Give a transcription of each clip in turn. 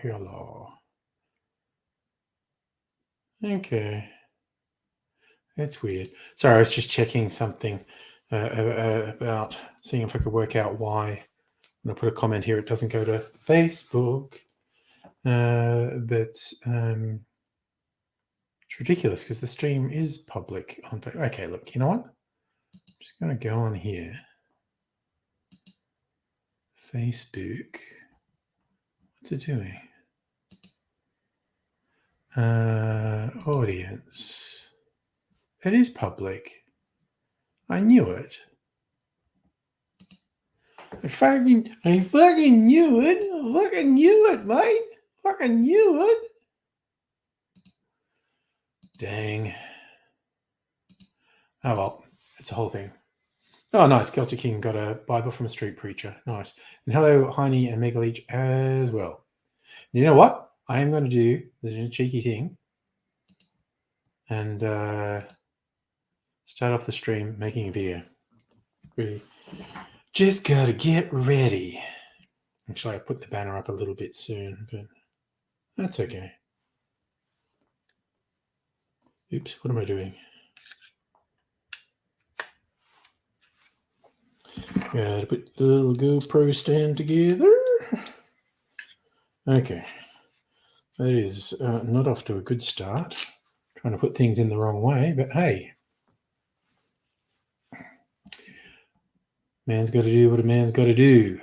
Hello. Okay. That's weird. Sorry, I was just checking something about seeing if I could work out why when I put a comment here it doesn't go to Facebook. But it's ridiculous because the stream is public on Facebook. Okay, look, you know what? I'm just going to go on here. Facebook. What's it doing? Audience. It is public. I knew it. I fucking knew it. I fucking knew it, mate. Fucking knew it. Dang. Oh well, it's a whole thing. Oh, nice. Celtic King got a Bible from a street preacher. Nice. And hello, Heine and Megaleech as well. And you know what? I am going to do the cheeky thing and start off the stream making a video. Really, just got to get ready. Actually, I put the banner up a little bit soon, but that's okay. Oops, what am I doing? Gotta put the little GoPro stand together. Okay. That is not off to a good start. Trying to put things in the wrong way, but hey. Man's got to do what a man's got to do.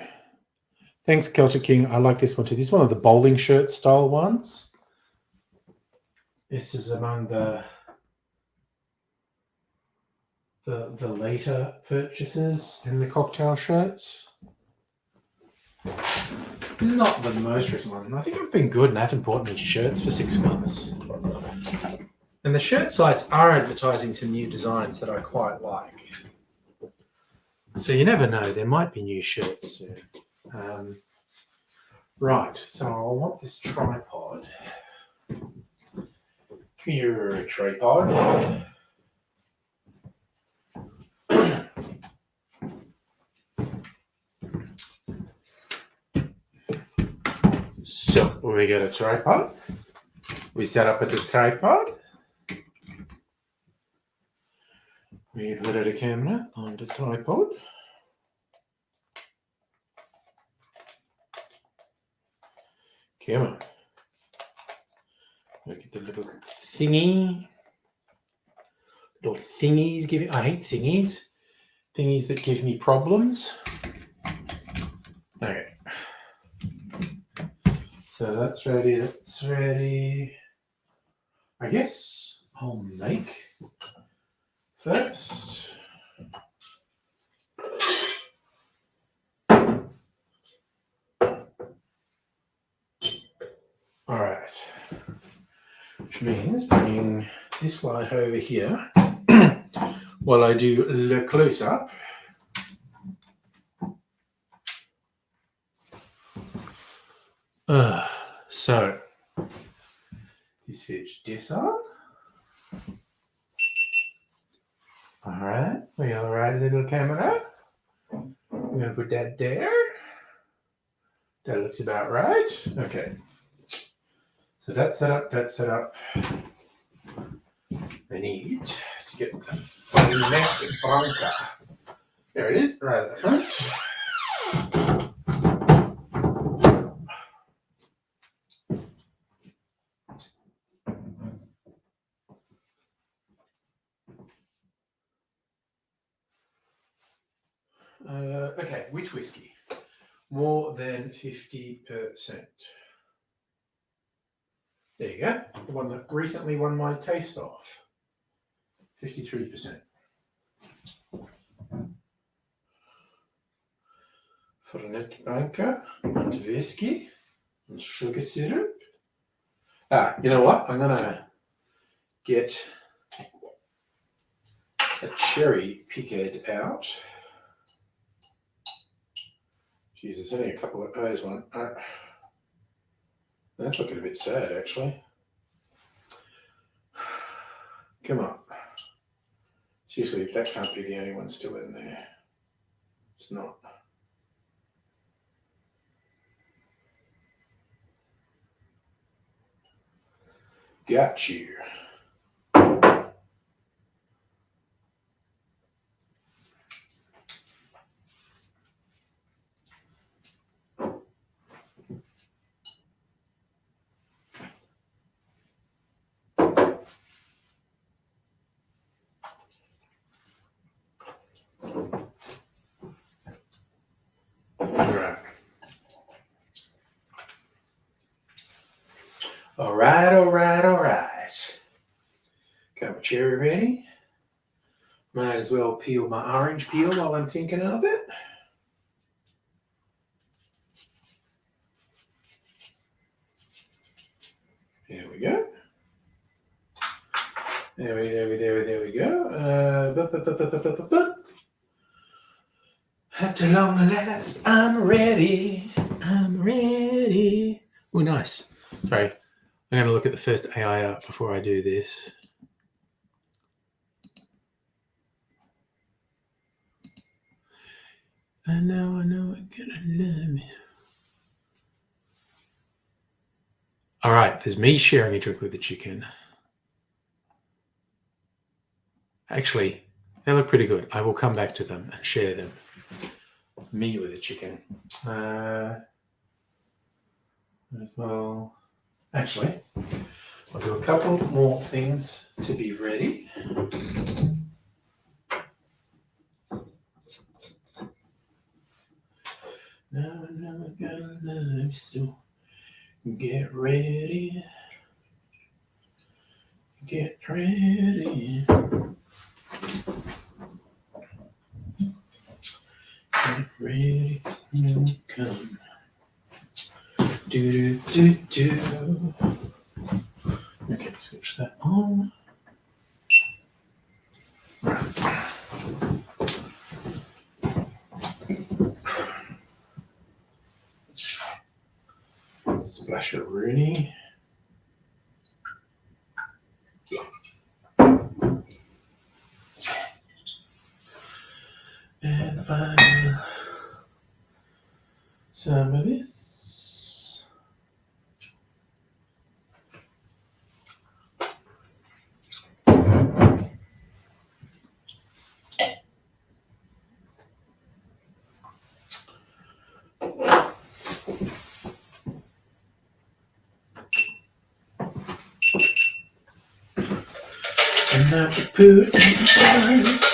Thanks, Celtic King. I like this one too. This is one of the bowling shirt style ones. This is among the later purchases in the cocktail shirts. This is not the most recent one. I think I've been good and I haven't bought any shirts for 6 months. And the shirt sites are advertising some new designs that I quite like. So you never know, there might be new shirts soon. Right, so I want this tripod. Come here, tripod. So we got a tripod. We set up at the tripod. We put a camera on the tripod. Come on. Look at the little thingy. Little thingies give you. I hate thingies. Thingies that give me problems. Okay. So that's ready. That's ready. I guess I'll make first. All right. Which means bringing this light over here while I do the close-up. So, you switch this on. All right, we got the right little camera. We're going to put that there. That looks about right. Okay. So that's set up, that's set up. I need to get the phone next bunker. There it is, right at the front. Okay, which whiskey? More than 50%. There you go. The one that recently won my taste off. 53%. Fernet Branca and whiskey and sugar syrup. You know what? I'm gonna get a cherry picked out. Geez, there's only a couple of those one. That's looking a bit sad, actually. Come on. Seriously, that can't be the only one still in there. It's not. Got you. All right. Got my cherry ready. Might as well peel my orange peel while I'm thinking of it. There we go. There we go. At long last, I'm ready. Oh, nice. Sorry. I'm going to look at the first AI art before I do this. I know I'm gonna love me. All right, there's me sharing a drink with the chicken. Actually, they look pretty good. I will come back to them and share them. Me with a chicken. As well. Actually, I'll do a couple more things to be ready. Now I'm gonna love you so. Get ready. Get ready. Get ready. No come. Do. Okay, switch that on. Right. Splash of Rooney. And find some of this. And now we put some ice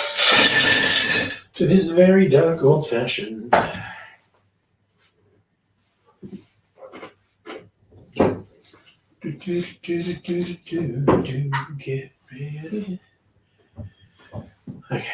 to this very dark old fashioned. Get ready. Okay.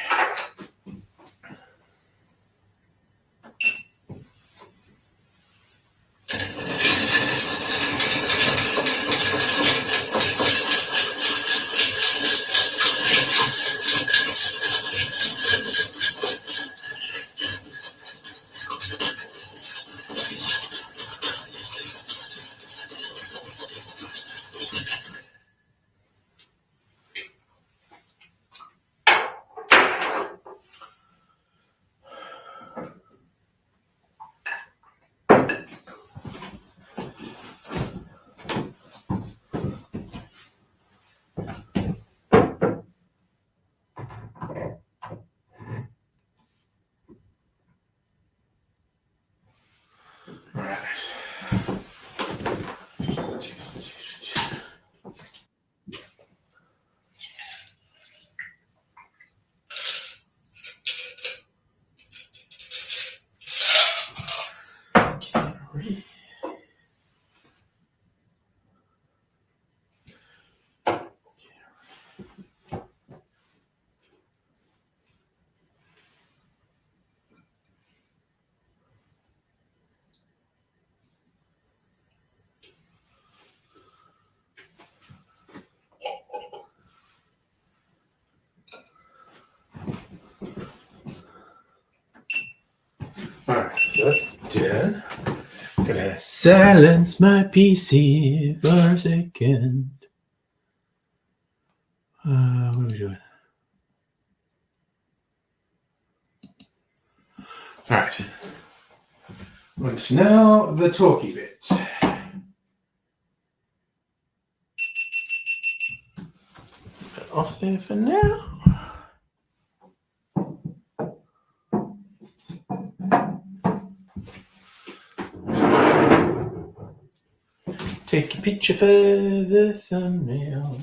That's done. Gotta silence my PC for a second. What are we doing? All right. And now the talky bit. Put it off there for now. Take a picture for the thumbnail.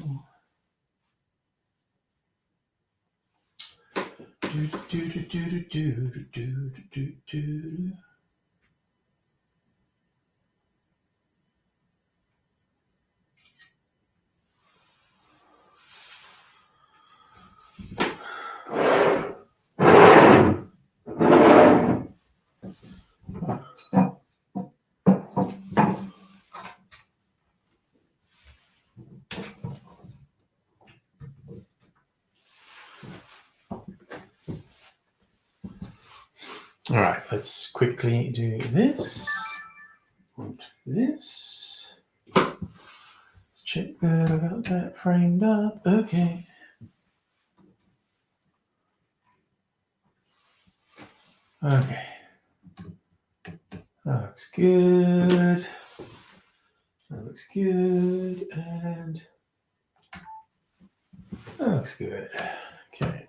All right, let's quickly do this. Want this. Let's check that I got that framed up. Okay. Okay. That looks good. That looks good. And that looks good. Okay.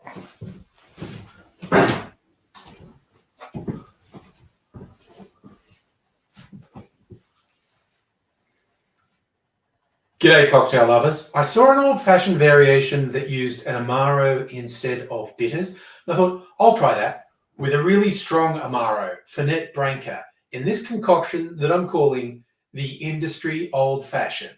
G'day, cocktail lovers. I saw an old-fashioned variation that used an Amaro instead of bitters. And I thought, I'll try that with a really strong Amaro, Fernet Branca, in this concoction that I'm calling the Industry Old-Fashioned.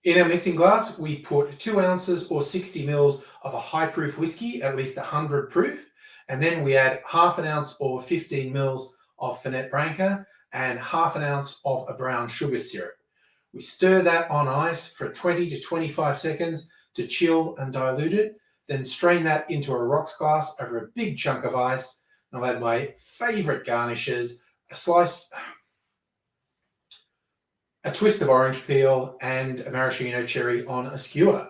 In our mixing glass, we put 2 ounces or 60 mils of a high-proof whiskey, at least 100 proof, and then we add half an ounce or 15 mils of Fernet Branca, and half an ounce of a brown sugar syrup. We stir that on ice for 20 to 25 seconds to chill and dilute it, then strain that into a rocks glass over a big chunk of ice. And I'll add my favorite garnishes, a twist of orange peel, and a maraschino cherry on a skewer.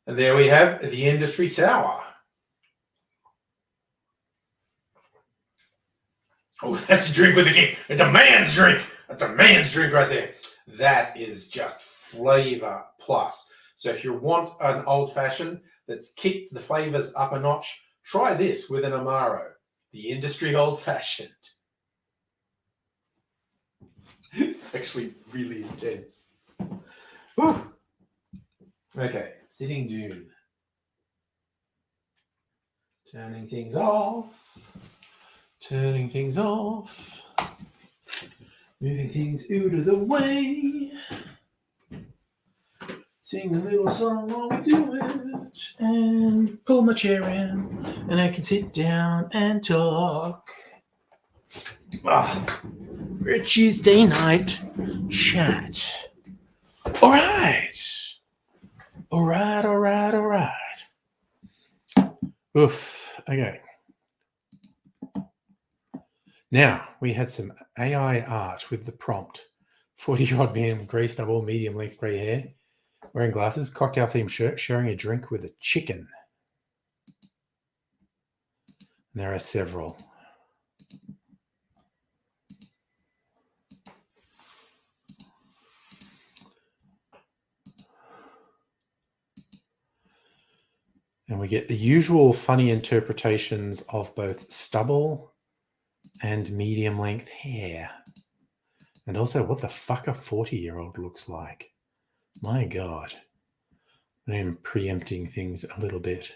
And there we have the Industry Sour. Oh, that's a drink with a kick. It's a man's drink. That's a man's drink right there. That is just flavor plus. So if you want an old fashioned that's kicked the flavors up a notch, try this with an Amaro, the Industry Old Fashioned. It's actually really intense. Whew. Okay, sitting dune. Turning things off. Turning things off. Moving things out of the way. Sing a little song while we do it. And pull my chair in. And I can sit down and talk. For a Tuesday night chat. All right. Oof. Okay. Now, we had some AI art with the prompt. 40-year-old man, grey stubble, medium-length grey hair, wearing glasses, cocktail-themed shirt, sharing a drink with a chicken. And there are several. And we get the usual funny interpretations of both stubble and medium-length hair. And also what the fuck a 40-year-old looks like. My God. I'm preempting things a little bit.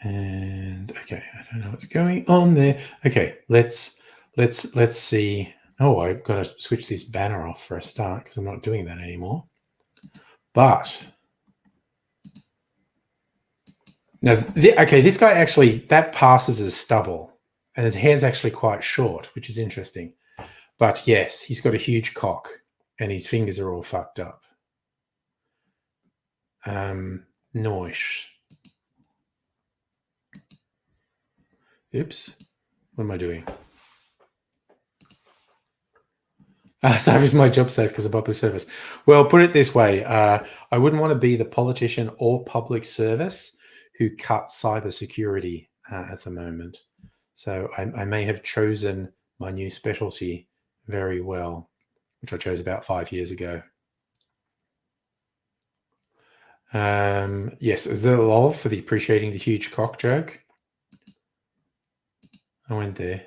And okay, I don't know what's going on there. Okay, let's see. Oh, I've got to switch this banner off for a start because I'm not doing that anymore. But Now, this guy actually, that passes as stubble, and his hair's actually quite short, which is interesting. But yes, he's got a huge cock, and his fingers are all fucked up. Noish. Oops. What am I doing? So is my job safe because of public service? Well, put it this way. I wouldn't want to be the politician or public service who cut cybersecurity at the moment. So I may have chosen my new specialty very well, which I chose about 5 years ago. Yes, is there a lol for the appreciating the huge cock joke? I went there.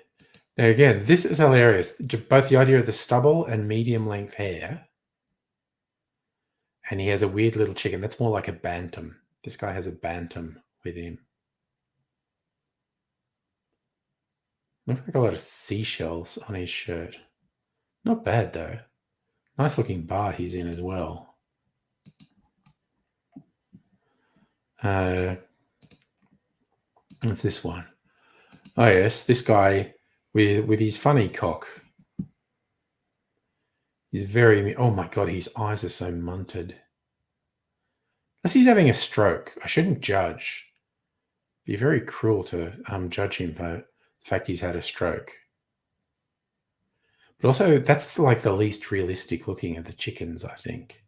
Now again, this is hilarious. Both the idea of the stubble and medium length hair. And he has a weird little chicken. That's more like a bantam. This guy has a bantam with him. Looks like a lot of seashells on his shirt. Not bad though. Nice looking bar he's in as well. What's this one? Oh yes, this guy with his funny cock. He's very, oh my God, his eyes are so munted. Unless he's having a stroke. I shouldn't judge. It'd be very cruel to judge him for the fact he's had a stroke. But also, that's like the least realistic looking of the chickens, I think.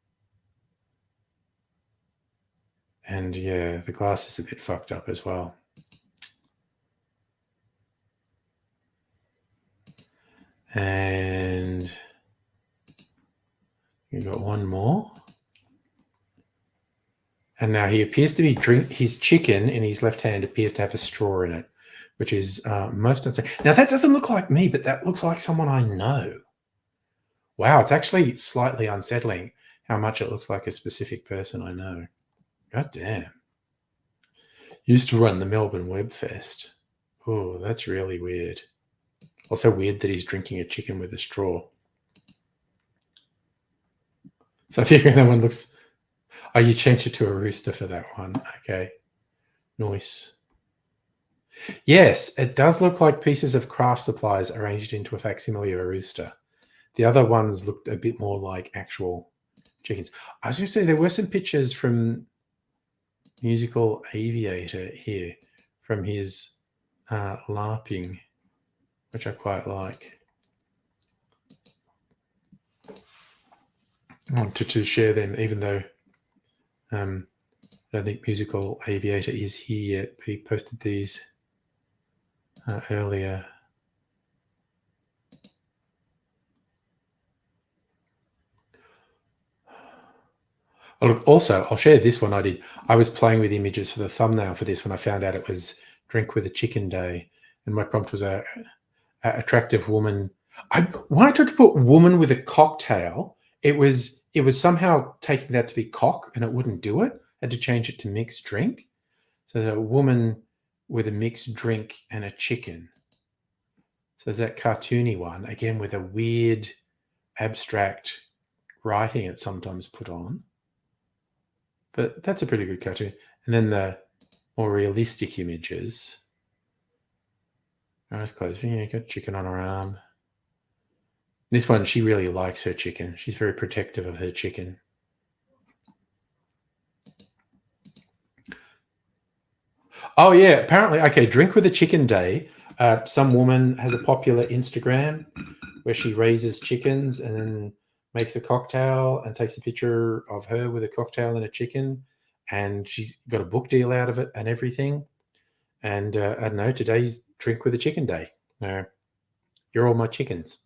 And yeah, the glass is a bit fucked up as well. And you got one more. And now he appears to be his chicken in his left hand appears to have a straw in it, which is most unsettling. Now that doesn't look like me, but that looks like someone I know. Wow, it's actually slightly unsettling how much it looks like a specific person I know. God damn. Used to run the Melbourne Web Fest. Oh, that's really weird. Also weird that he's drinking a chicken with a straw. So I think that one looks... Oh, you changed it to a rooster for that one. Okay. Nice. Yes, it does look like pieces of craft supplies arranged into a facsimile of a rooster. The other ones looked a bit more like actual chickens. I was going to say there were some pictures from Musical Aviator here from his LARPing, which I quite like. I wanted to share them, even though I don't think Musical Aviator is here yet, but he posted these earlier. Oh, look, also, I'll share this one I did. I was playing with images for the thumbnail for this when I found out it was Drink with a Chicken Day, and my prompt was a attractive woman. When I tried to put woman with a cocktail, it was somehow taking that to be cock, and it wouldn't do it. I had to change it to mixed drink. So there's a woman with a mixed drink and a chicken. So there's that cartoony one, again with a weird abstract writing it's sometimes put on. But that's a pretty good cartoon. And then the more realistic images. Eyes closed. Yeah, got chicken on her arm. This one, she really likes her chicken. She's very protective of her chicken. Oh, yeah. Apparently, okay, Drink with a Chicken Day. Some woman has a popular Instagram where she raises chickens and then makes a cocktail and takes a picture of her with a cocktail and a chicken. And she's got a book deal out of it and everything. And I don't know, today's Drink with a Chicken Day. You're all my chickens.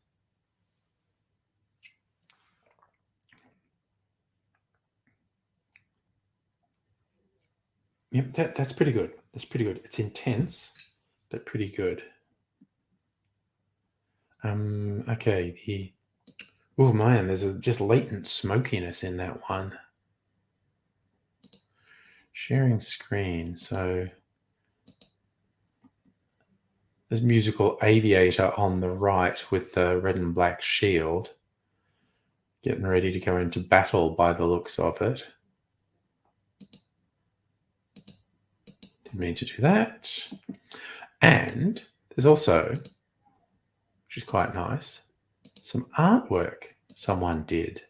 Yep, that's pretty good. That's pretty good. It's intense, but pretty good. Okay, oh man, there's just latent smokiness in that one. Sharing screen. So there's Musical Aviator on the right with the red and black shield. Getting ready to go into battle by the looks of it. Didn't mean to do that. And there's also, which is quite nice, some artwork someone did.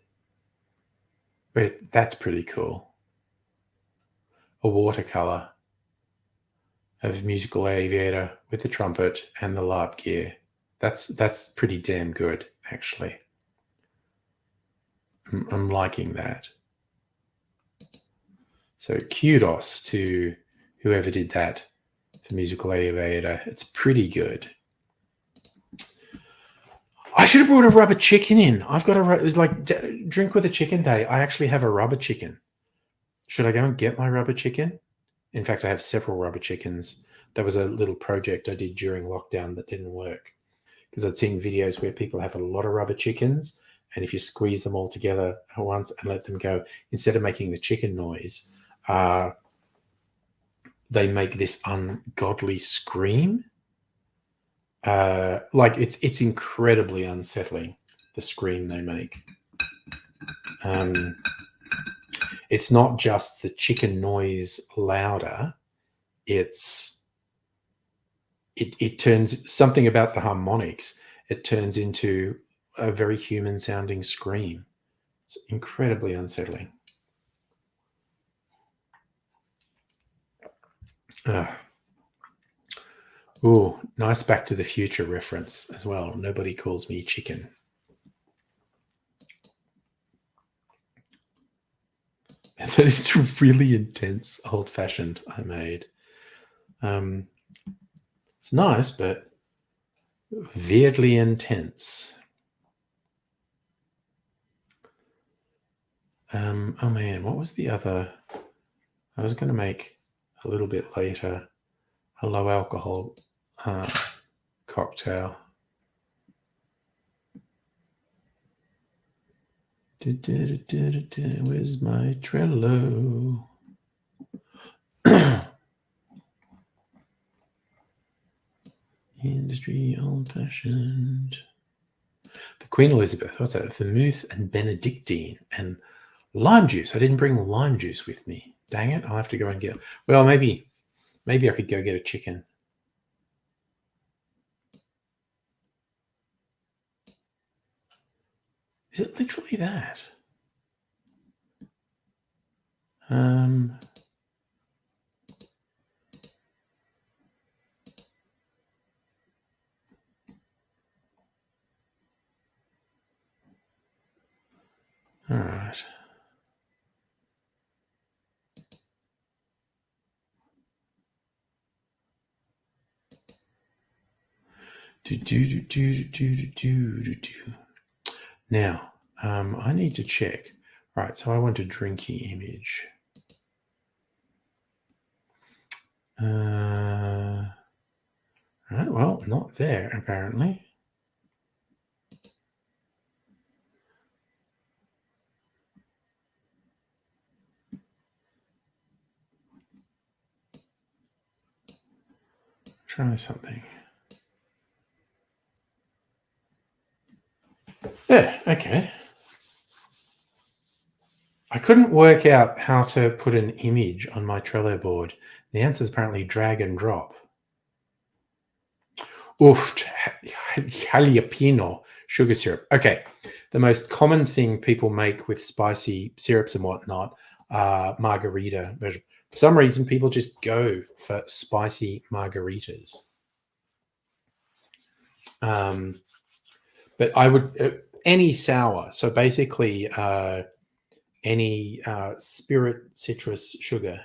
But that's pretty cool. A watercolor of Musical Aviator with the trumpet and the LARP gear. That's pretty damn good, actually. I'm liking that. So kudos to whoever did that for Musical Aviator. It's pretty good. I should have brought a rubber chicken in. I've got a drink with a chicken day. I actually have a rubber chicken. Should I go and get my rubber chicken? In fact, I have several rubber chickens. That was a little project I did during lockdown that didn't work because I'd seen videos where people have a lot of rubber chickens, and if you squeeze them all together at once and let them go, instead of making the chicken noise, they make this ungodly scream. Like it's incredibly unsettling, the scream they make. It's not just the chicken noise louder, it turns something about the harmonics. It turns into a very human sounding scream. It's incredibly unsettling. Ooh, nice Back to the Future reference as well. Nobody calls me chicken. That is really intense, old-fashioned I made. It's nice, but weirdly intense. Oh man, what was the other? I was going to make a little bit later a low alcohol cocktail. Where's my Trello? Industry old-fashioned. The Queen Elizabeth, what's that? Vermouth and Benedictine and lime juice. I didn't bring lime juice with me. Dang it, I'll have to go and get. Well, maybe I could go get a chicken. Is it literally that? All right. Now, I need to check. Right, so I want a drinky image. Right, well, not there apparently. Try something. Yeah, okay. I couldn't work out how to put an image on my Trello board. The answer is apparently drag and drop. Oof, jalapeno sugar syrup. Okay, the most common thing people make with spicy syrups and whatnot are margarita version. For some reason, people just go for spicy margaritas. But I would any sour. So basically, any spirit citrus sugar.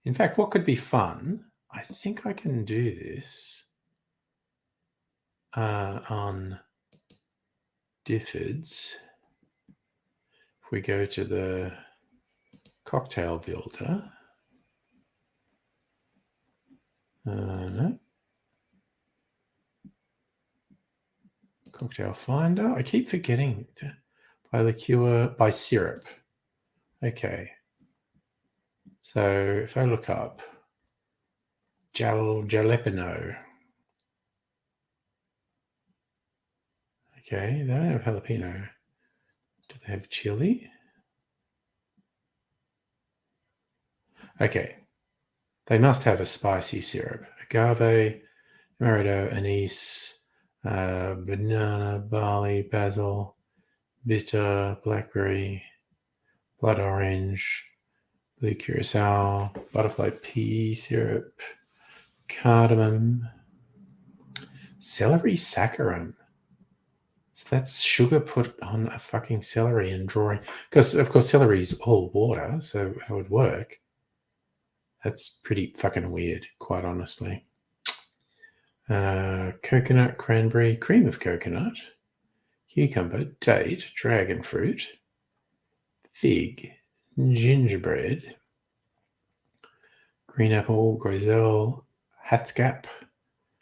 In fact, what could be fun? I think I can do this on Diffords. If we go to the cocktail builder, no. Cocktail finder. I keep forgetting to by liqueur, by syrup. Okay. So if I look up jalapeno. Okay, they don't have jalapeno. Do they have chili? Okay. They must have a spicy syrup. Agave, amaretto, anise, banana, barley, basil, bitter, blackberry, blood orange, blue curacao, butterfly pea syrup, cardamom, celery saccharum. So that's sugar put on a fucking celery and drawing. Because, of course, celery is all water, so it would work. That's pretty fucking weird, quite honestly. Coconut, cranberry, cream of coconut, cucumber, date, dragon fruit, fig, gingerbread, green apple, grozel, haskap,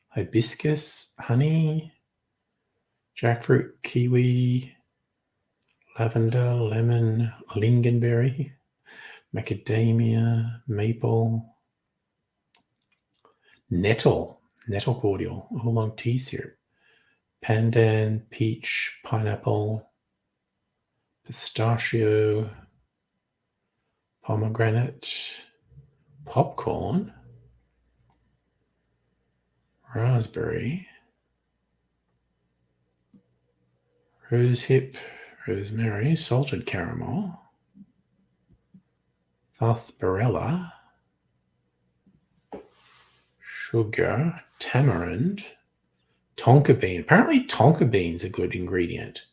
hibiscus, honey, jackfruit, kiwi, lavender, lemon, lingonberry, macadamia, maple, nettle cordial, oolong tea syrup, pandan, peach, pineapple, pistachio, pomegranate, popcorn, raspberry, rosehip, rosemary, salted caramel, sarsaparilla, sugar, tamarind, tonka bean. Apparently tonka bean's a good ingredient.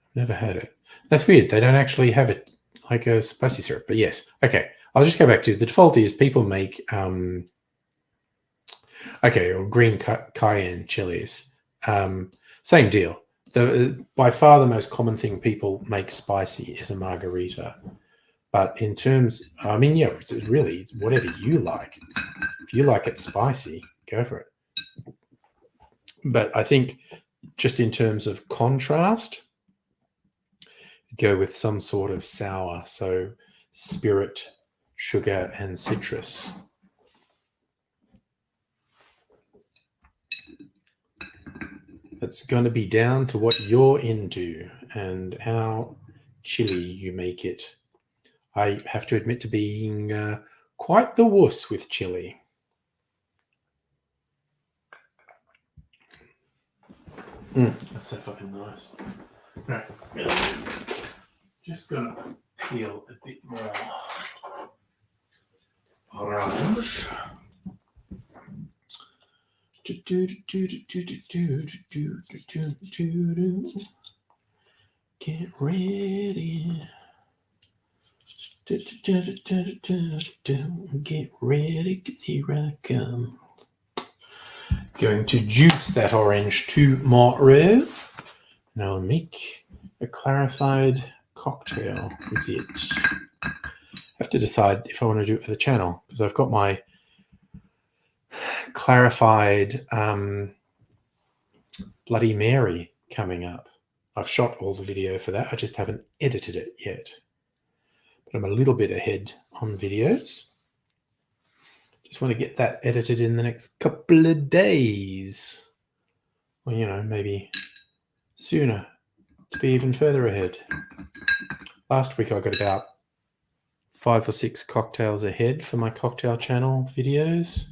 I've never had it. That's weird. They don't actually have it like a spicy syrup, but yes. Okay, I'll just go back to the default is people make or green cayenne chilies. Same deal. By far the most common thing people make spicy is a margarita. But in terms, I mean, yeah, it's whatever you like. If you like it spicy, go for it. But I think just in terms of contrast, go with some sort of sour. So spirit, sugar, and citrus. It's going to be down to what you're into and how chili you make it. I have to admit to being quite the wuss with chili. That's so fucking nice. Right. Just gonna peel a bit more orange. Get ready. Get ready, 'cause here I come. Going to juice that orange tomorrow. And I'll make a clarified cocktail with it. I have to decide if I want to do it for the channel, because I've got my clarified Bloody Mary coming up. I've shot all the video for that. I just haven't edited it yet. But I'm a little bit ahead on videos. Just want to get that edited in the next couple of days. Well, maybe sooner to be even further ahead. Last week I got about 5 or 6 cocktails ahead for my cocktail channel videos.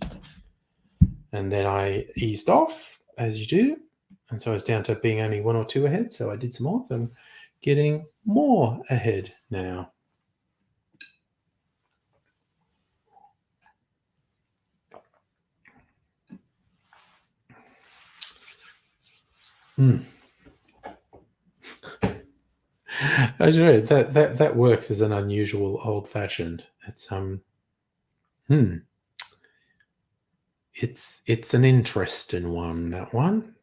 And then I eased off, as you do. And so I was down to being only 1 or 2 ahead. So I did some more. So I'm getting more ahead now. I don't know, that works as an unusual old fashioned. It's it's an interesting one, that one.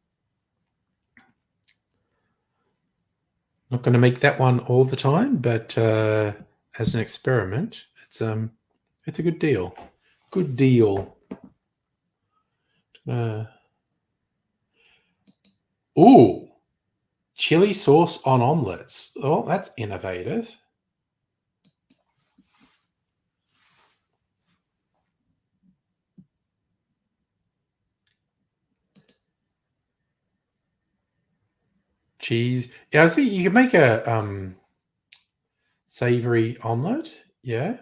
Not going to make that one all the time, but as an experiment, it's a good deal. Good deal. Ooh, chili sauce on omelets. Oh, that's innovative. Cheese. Yeah, I was thinking you could make a savory omelet. Yeah.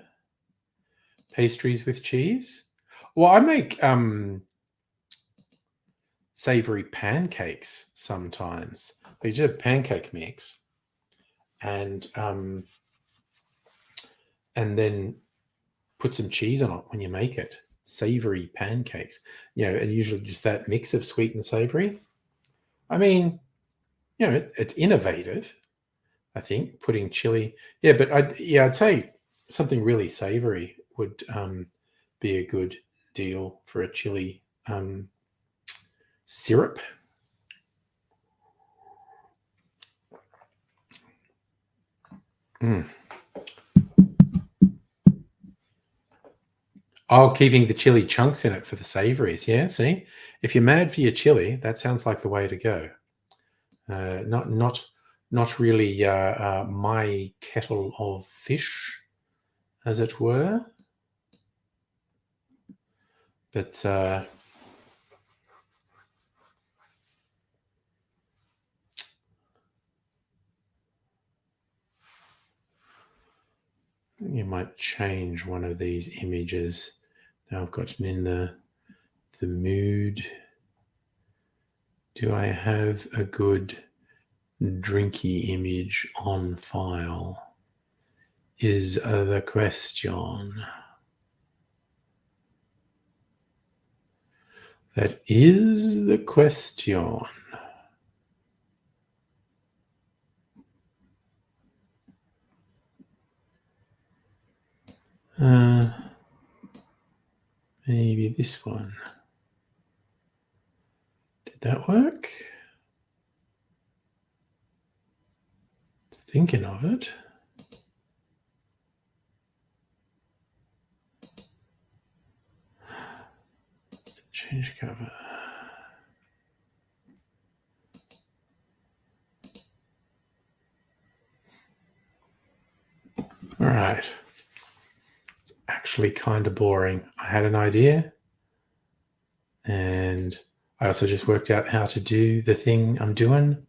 Pastries with cheese. Well, I make savory pancakes sometimes. They just have pancake mix, and then put some cheese on it when you make it. Savory pancakes, and usually just that mix of sweet and savory. I mean, it's innovative. I think putting chili, but I'd say something really savory would be a good deal for a chili syrup. Oh, keeping the chili chunks in it for the savories. Yeah, see, if you're mad for your chili, that sounds like the way to go. Not really my kettle of fish, as it were. But you might change one of these images. Now I've gotten in the mood. Do I have a good drinky image on file? Is the question. That is the question. Maybe this one. Did that work? Thinking of it. Change cover. All right. It's actually kind of boring. I had an idea, and I also just worked out how to do the thing I'm doing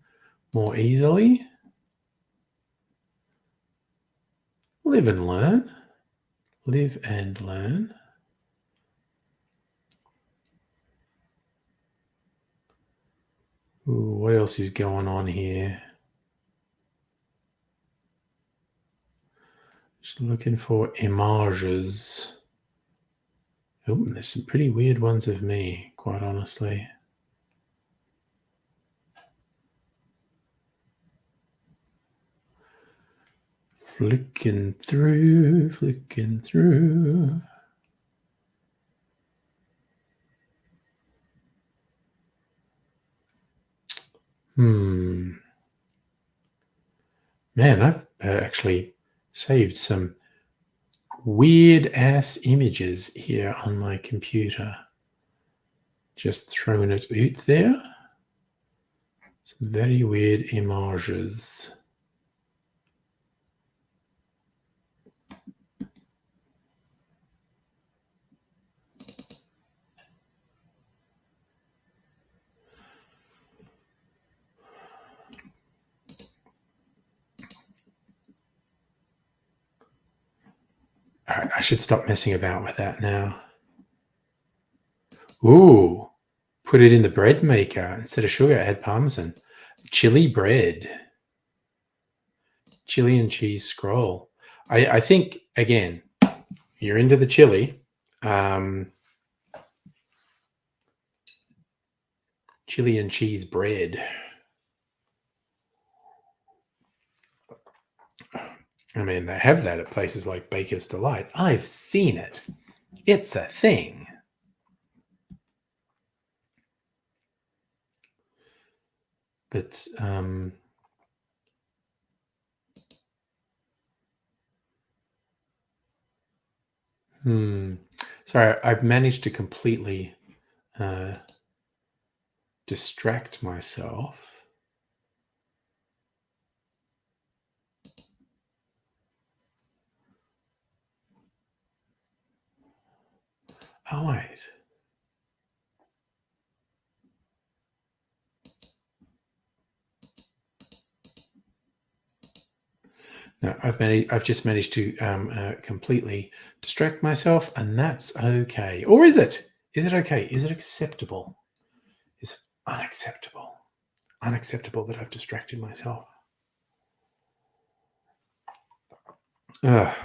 more easily. Live and learn. Live and learn. Ooh, what else is going on here? Just looking for images. Oh, there's some pretty weird ones of me, quite honestly. Flicking through. Man, I've actually saved some weird ass images here on my computer. Just throwing it out there. Some very weird images. All right, I should stop messing about with that now. Ooh, put it in the bread maker. Instead of sugar, add parmesan. Chili bread. Chili and cheese scroll. I think, again, you're into the chili. Chili and cheese bread. I mean, they have that at places like Baker's Delight. I've seen it. It's a thing. But sorry, I've managed to completely distract myself. Oh, wait. No, I've just managed to completely distract myself, and that's okay. Or is it? Is it okay? Is it acceptable? Is it unacceptable? Unacceptable that I've distracted myself. Ugh.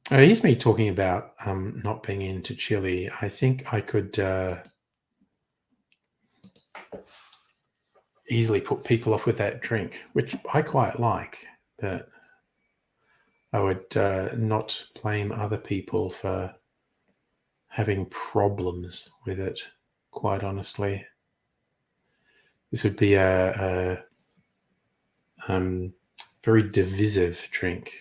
Here's me talking about not being into chili. I think I could easily put people off with that drink, which I quite like, but I would not blame other people for having problems with it, quite honestly. This would be a very divisive drink.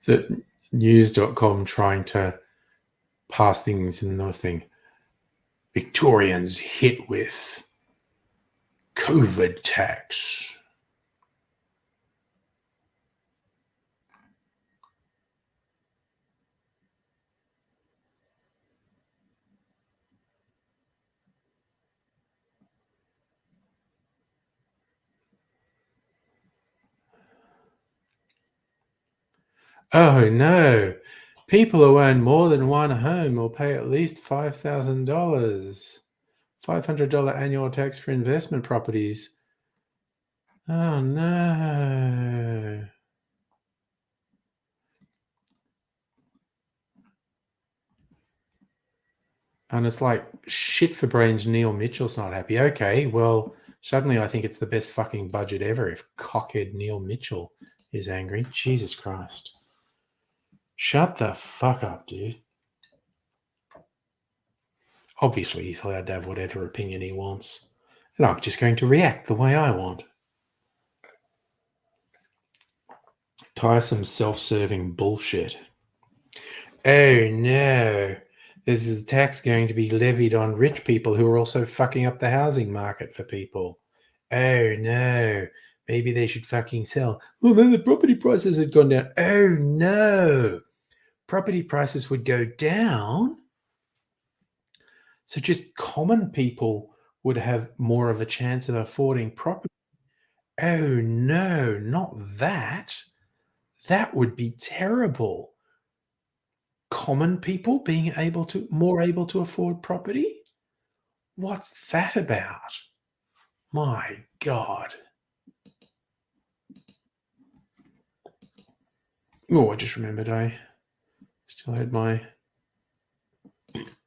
So news.com trying to pass things in the thing. Victorians hit with COVID tax. Oh no. People who own more than one home will pay at least $5,000. $500 annual tax for investment properties. Oh no. And it's like, shit for brains, Neil Mitchell's not happy. Okay, well, suddenly I think it's the best fucking budget ever if cockhead Neil Mitchell is angry. Jesus Christ. Shut the fuck up, dude. Obviously, he's allowed to have whatever opinion he wants. And I'm just going to react the way I want. Tiresome self-serving bullshit. Oh no. This is a tax going to be levied on rich people who are also fucking up the housing market for people. Oh no. Maybe they should fucking sell. Oh, then the property prices had gone down. Oh no. Property prices would go down. So just common people would have more of a chance of affording property. Oh no, not that. That would be terrible. Common people being more able to afford property? What's that about? My God. Oh, I just remembered I still had my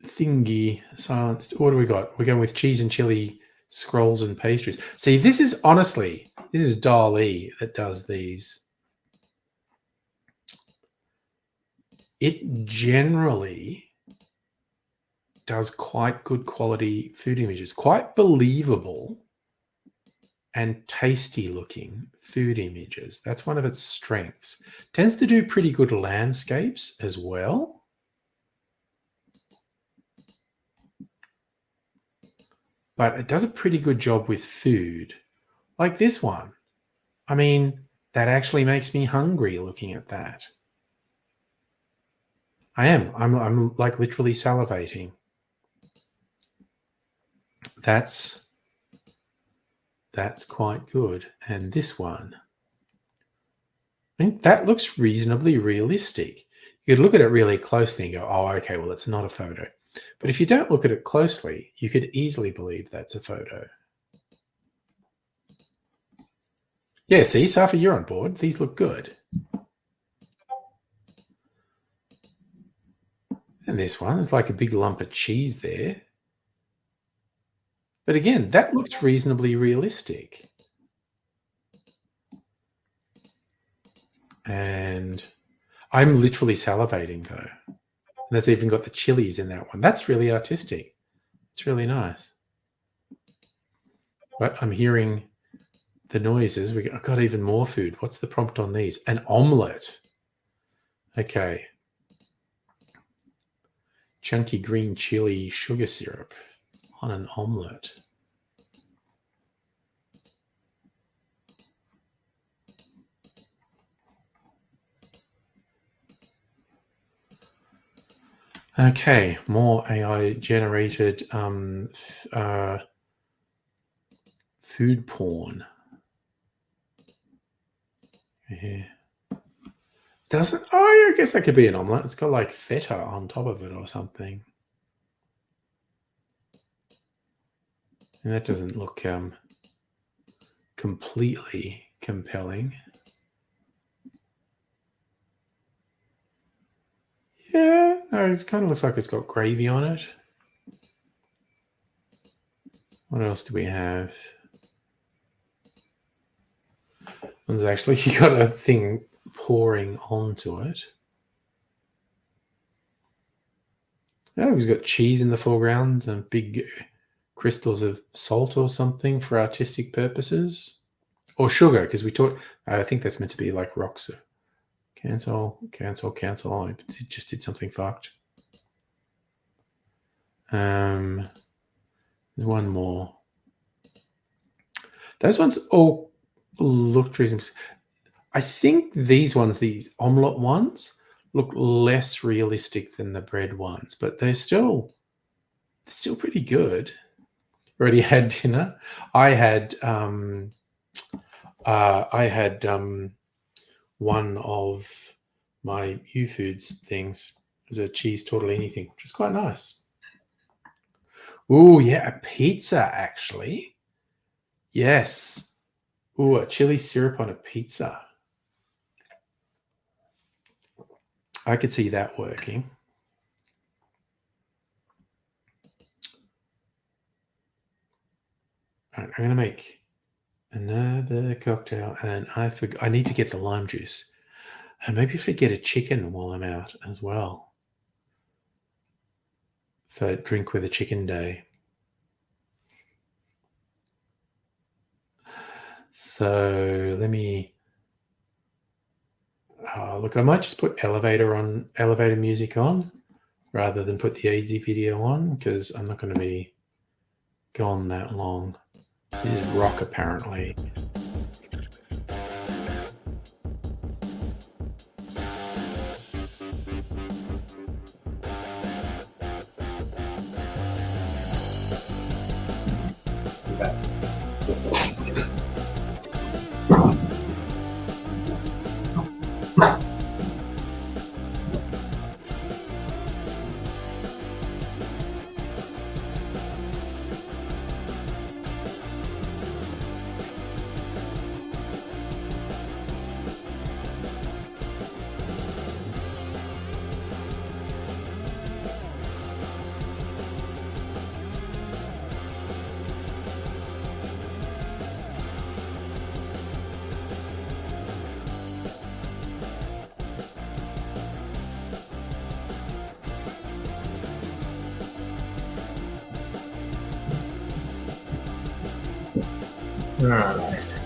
thingy silenced. What do we got? We're going with cheese and chili scrolls and pastries. See, this is Dali that does these. It generally does quite good quality food images, quite believable and tasty looking food images. That's one of its strengths. Tends to do pretty good landscapes as well. But it does a pretty good job with food, like this one. I mean, that actually makes me hungry looking at that. I am. I'm like literally salivating. That's quite good. And this one, I think that looks reasonably realistic. You could look at it really closely and go, oh, okay, well, it's not a photo. But if you don't look at it closely, you could easily believe that's a photo. Yeah, see, Safi, you're on board. These look good. And this one is like a big lump of cheese there. But again, that looks reasonably realistic. And I'm literally salivating, though. And that's even got the chilies in that one. That's really artistic. It's really nice. But I'm hearing the noises. I've got even more food. What's the prompt on these? An omelette. Okay. Chunky green chili sugar syrup on an omelette. Okay, more AI generated food porn. Yeah. Doesn't, oh, I guess that could be an omelette. It's got like feta on top of it or something. And that doesn't look completely compelling. Yeah, no, it kind of looks like it's got gravy on it. What else do we have? There's actually, you got a thing pouring onto it. Oh, we've got cheese in the foreground and big crystals of salt or something for artistic purposes. Or sugar, because we talked, I think that's meant to be like rocks. Cancel. I just did something fucked. There's one more. Those ones all looked reasonable. I think these ones, these omelette ones, look less realistic than the bread ones, but they're still pretty good. Already had dinner. I had one of my U-Foods things. It was a cheese tortellini thing, which is quite nice. Oh yeah, a pizza actually. Yes. Ooh, a chili syrup on a pizza. I could see that working. All right, I'm going to make another cocktail, and I need to get the lime juice. And maybe I should get a chicken while I'm out as well for drink with a chicken day. So let me. Look, I might just put elevator music on rather than put the AIDSy video on because I'm not going to be gone that long. This is rock apparently. All right.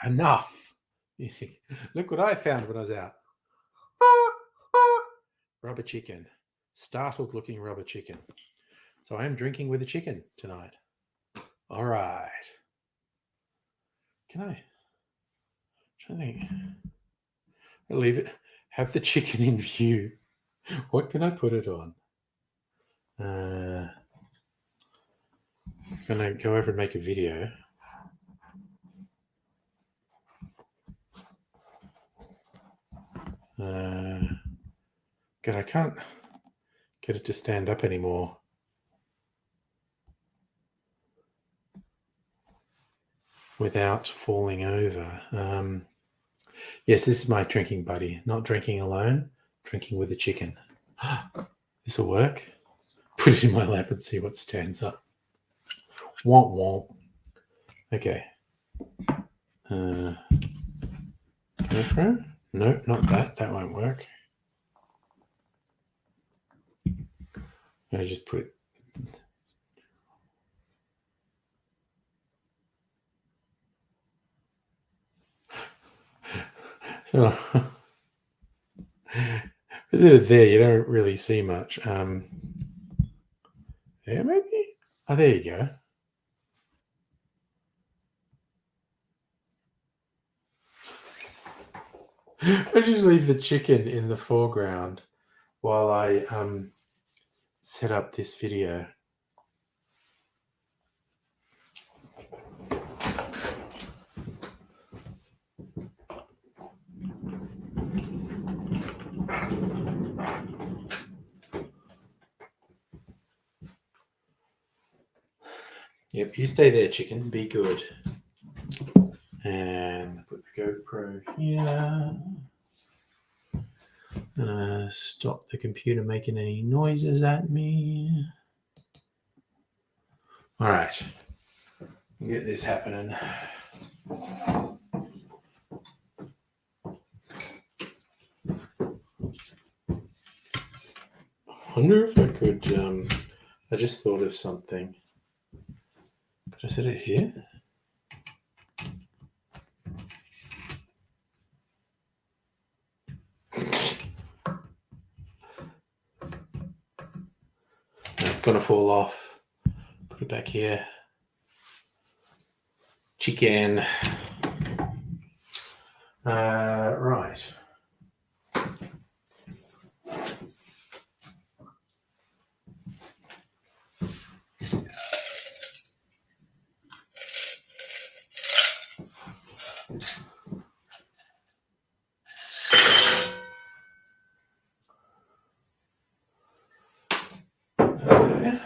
Enough. You see, look what I found when I was out. Rubber chicken. Startled looking rubber chicken. So I am drinking with a chicken tonight. All right. Can I? I'm trying to think. I'll leave it. Have the chicken in view. What can I put it on? I'm gonna go over and make a video. God, I can't get it to stand up anymore. Without falling over. Yes, this is my drinking buddy. Not drinking alone, drinking with a chicken. This will work. Put it in my lap and see what stands up. Womp womp. Okay. Can I throw? No, not that. That won't work. I just put. So, there, you don't really see much. there, maybe? Oh, there you go. I just leave the chicken in the foreground while I set up this video. Yep, you stay there, chicken. Be good. And put the GoPro here. Stop the computer making any noises at me. All right. Get this happening. I wonder if I could. I just thought of something. Could I set it here? It's going to fall off. Put it back here. Chicken. Right. There.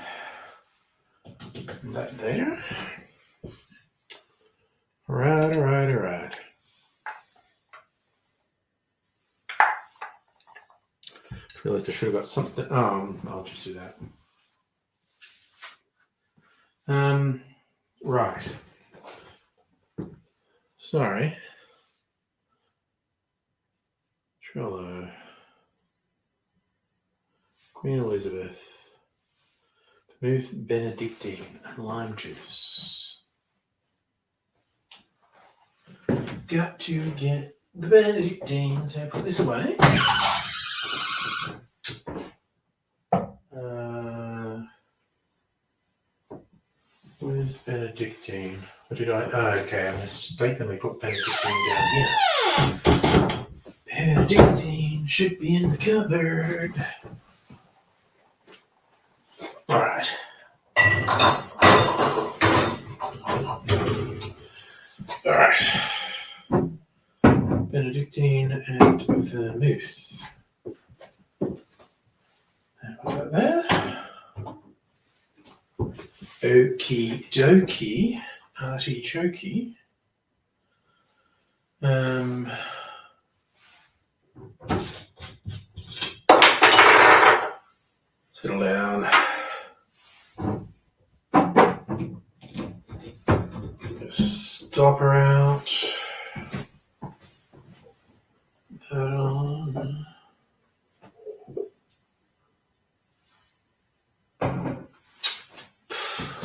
That there. Right. Realized I should have got something. I'll just do that. Right. Sorry. Trello. Queen Elizabeth. Move Benedictine and lime juice. Got to get the Benedictine. So I put this away. Where's Benedictine? What did I? Oh, okay, I mistakenly put Benedictine down here. Benedictine should be in the cupboard. All right. All right. Benedictine and vermouth. And put that there. Okie dokie. Artichoke. Settle down. Stopper out. That on.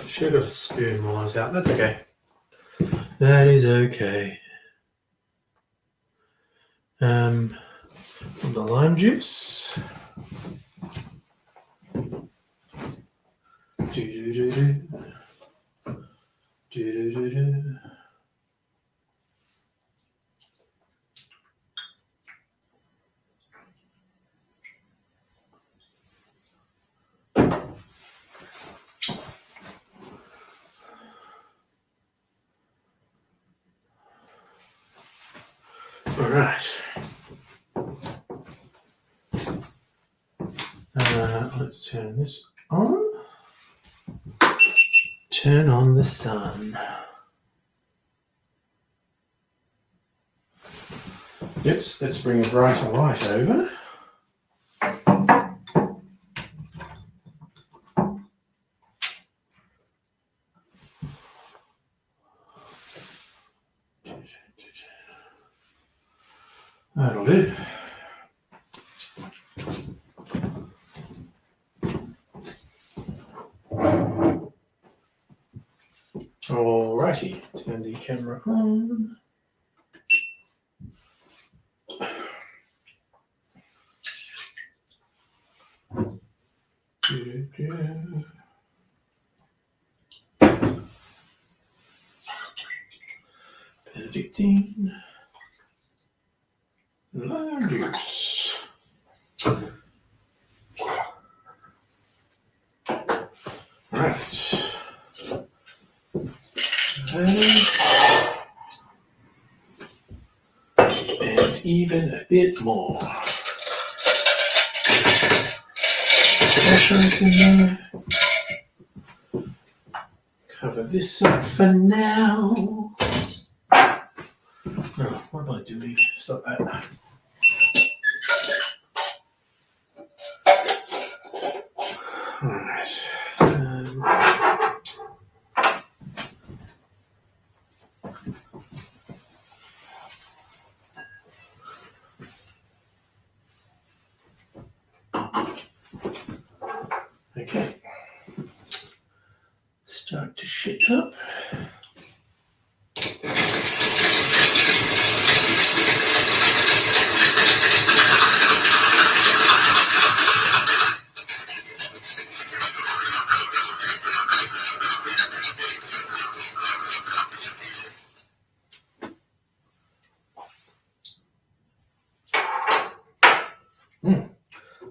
Should have got a spoon while I was out. That's okay. That is okay. The lime juice. All right. Let's turn this on. Turn on the sun. Yes, let's bring a brighter light over. That'll do. Alrighty, turn the camera on. Benedictine. Lime juice. Right. And even a bit more. Pistachios in there. Cover this up for now. Oh, what am I doing? Stop that. Alright. Okay. Start to shake up.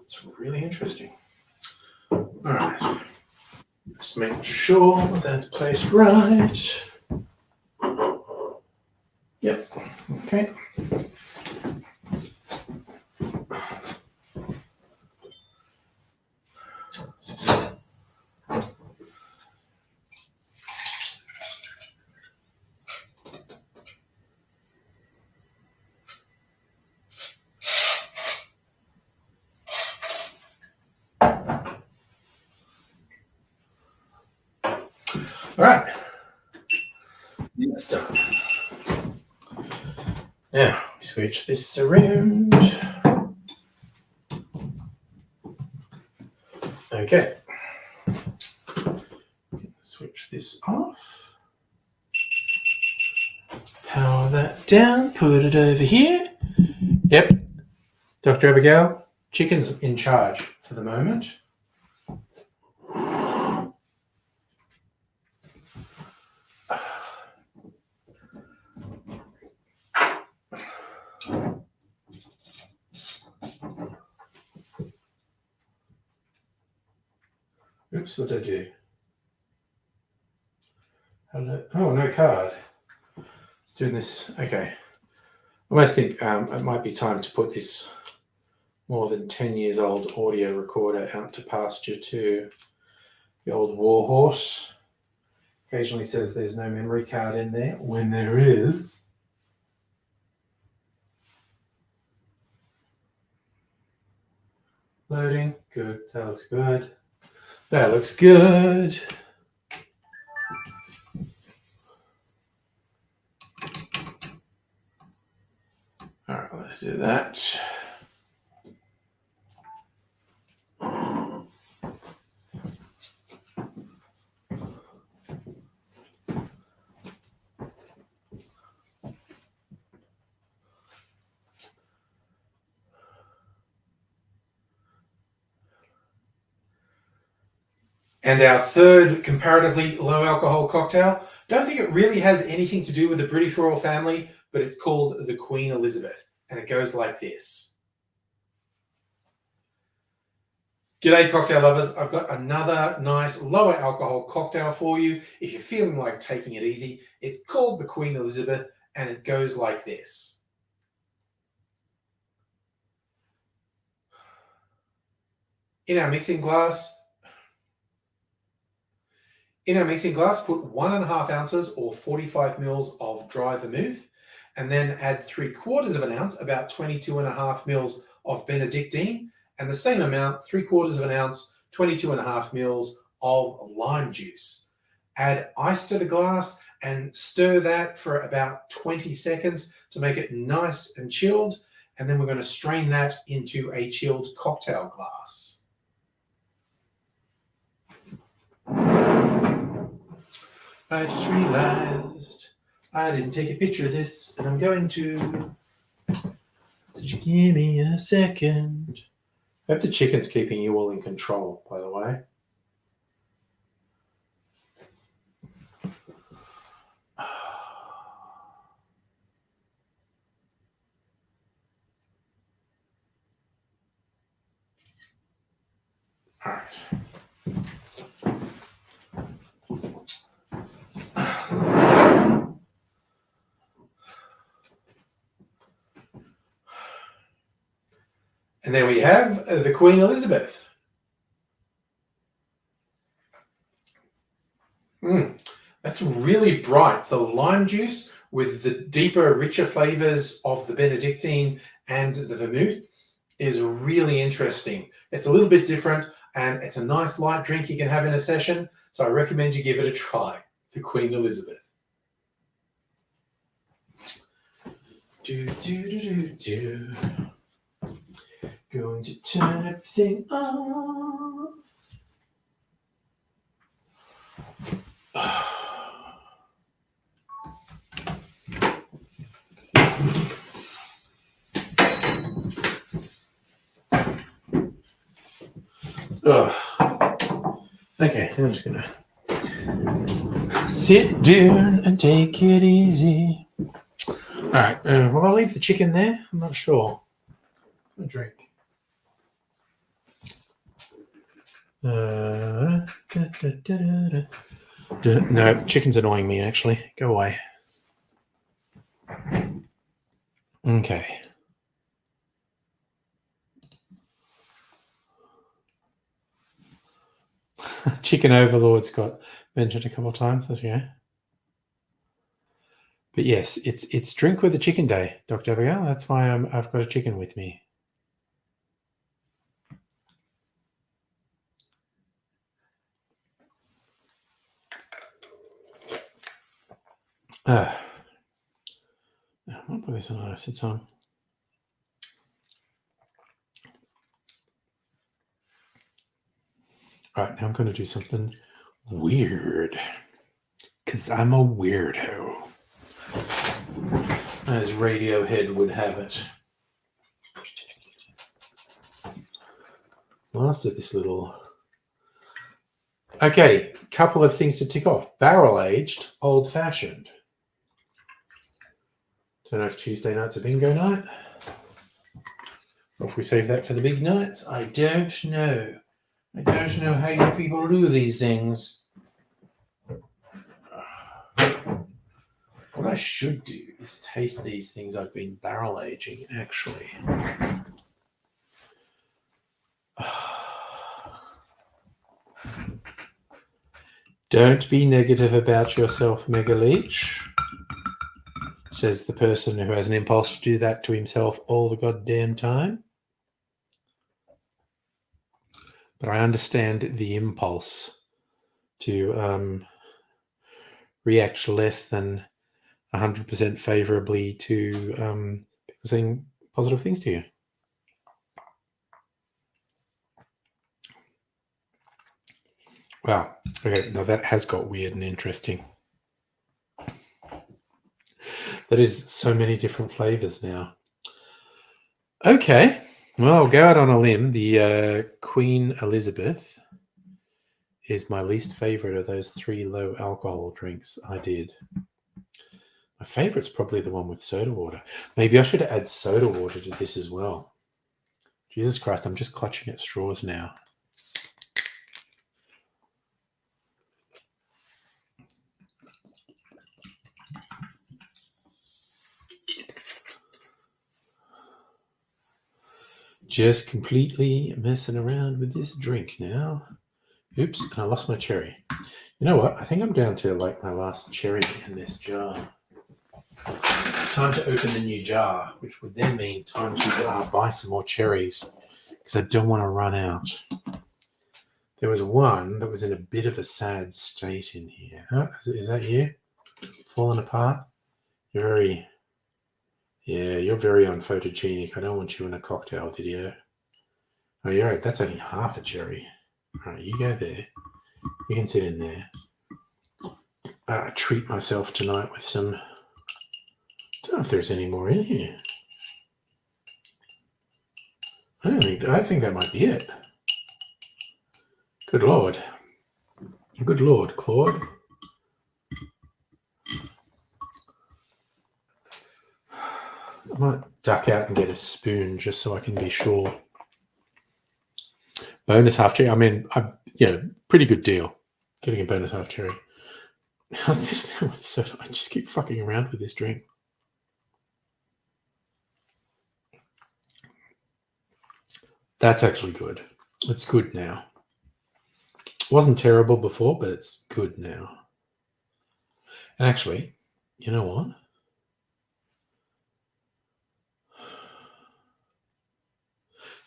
It's really interesting. All right. Just make sure that's placed right. Yep. Okay. All right. That's done. Now, we switch this around. Okay. Switch this off. Power that down. Put it over here. Yep. Dr. Abigail, chicken's in charge for the moment. Oops, what did I do? Hello. Oh, no card. Let's do this. Okay. I almost think it might be time to put this more than 10 years old audio recorder out to pasture to the old Warhorse. Occasionally says there's no memory card in there when there is. Loading. Good. That looks good. That looks good. All right, let's do that. And our third comparatively low alcohol cocktail, don't think it really has anything to do with the British royal family, but it's called the Queen Elizabeth. And it goes like this. G'day cocktail lovers, I've got another nice lower alcohol cocktail for you. If you're feeling like taking it easy, it's called the Queen Elizabeth and it goes like this. In our mixing glass, put 1.5 ounces or 45 mils of dry vermouth, and then add 3/4 of an ounce, about 22.5 mils of Benedictine, and the same amount, 3/4 of an ounce, 22.5 mils of lime juice. Add ice to the glass and stir that for about 20 seconds to make it nice and chilled. And then we're going to strain that into a chilled cocktail glass. I just realized I didn't take a picture of this, and I'm going to. So just give me a second. I hope the chicken's keeping you all in control, by the way. All right. And there we have the Queen Elizabeth. That's really bright. The lime juice with the deeper, richer flavors of the Benedictine and the vermouth is really interesting. It's a little bit different and it's a nice light drink you can have in a session. So I recommend you give it a try, the Queen Elizabeth. Going to turn everything off. Okay, I'm just gonna sit down and take it easy. All right, will I leave the chicken there? I'm not sure. I'm gonna drink. No, chicken's annoying me, actually. Go away. Okay. Chicken Overlord's got mentioned a couple of times. That's okay. But yes, it's drink with a chicken day, Dr. Abigail. That's why I've got a chicken with me. I'll put this on acid song. All right, now I'm going to do something weird because I'm a weirdo, as Radiohead would have it. Last of this little. Okay, couple of things to tick off. Barrel aged, old fashioned. Don't know if Tuesday night's a bingo night, or if we save that for the big nights. I don't know. I don't know how you people do these things. What I should do is taste these things I've been barrel aging, actually. Don't be negative about yourself, Mega Leech, says the person who has an impulse to do that to himself all the goddamn time. But I understand the impulse to react less than 100% favorably to people saying positive things to you. Wow. Okay, now that has got weird and interesting. That is so many different flavors now. Okay. Well, I'll go out on a limb. The Queen Elizabeth is my least favorite of those 3 low alcohol drinks I did. My favorite's probably the one with soda water. Maybe I should add soda water to this as well. Jesus Christ, I'm just clutching at straws now. Just completely messing around with this drink now. Oops, I lost my cherry. You know what? I think I'm down to like my last cherry in this jar. Time to open the new jar, which would then mean time to buy some more cherries because I don't want to run out. There was one that was in a bit of a sad state in here. Huh? Is that you? Falling apart? You're very unphotogenic. I don't want you in a cocktail video. Oh, you're right. That's only half a cherry. All right, you go there. You can sit in there. Treat myself tonight with some. I don't know if there's any more in here. I think that might be it. Good Lord. Good Lord, Claude. I might duck out and get a spoon just so I can be sure. Bonus half cherry. I mean, pretty good deal. Getting a bonus half cherry. How's this now with soda? I just keep fucking around with this drink. That's actually good. It's good now. It wasn't terrible before, but it's good now. And actually, you know what?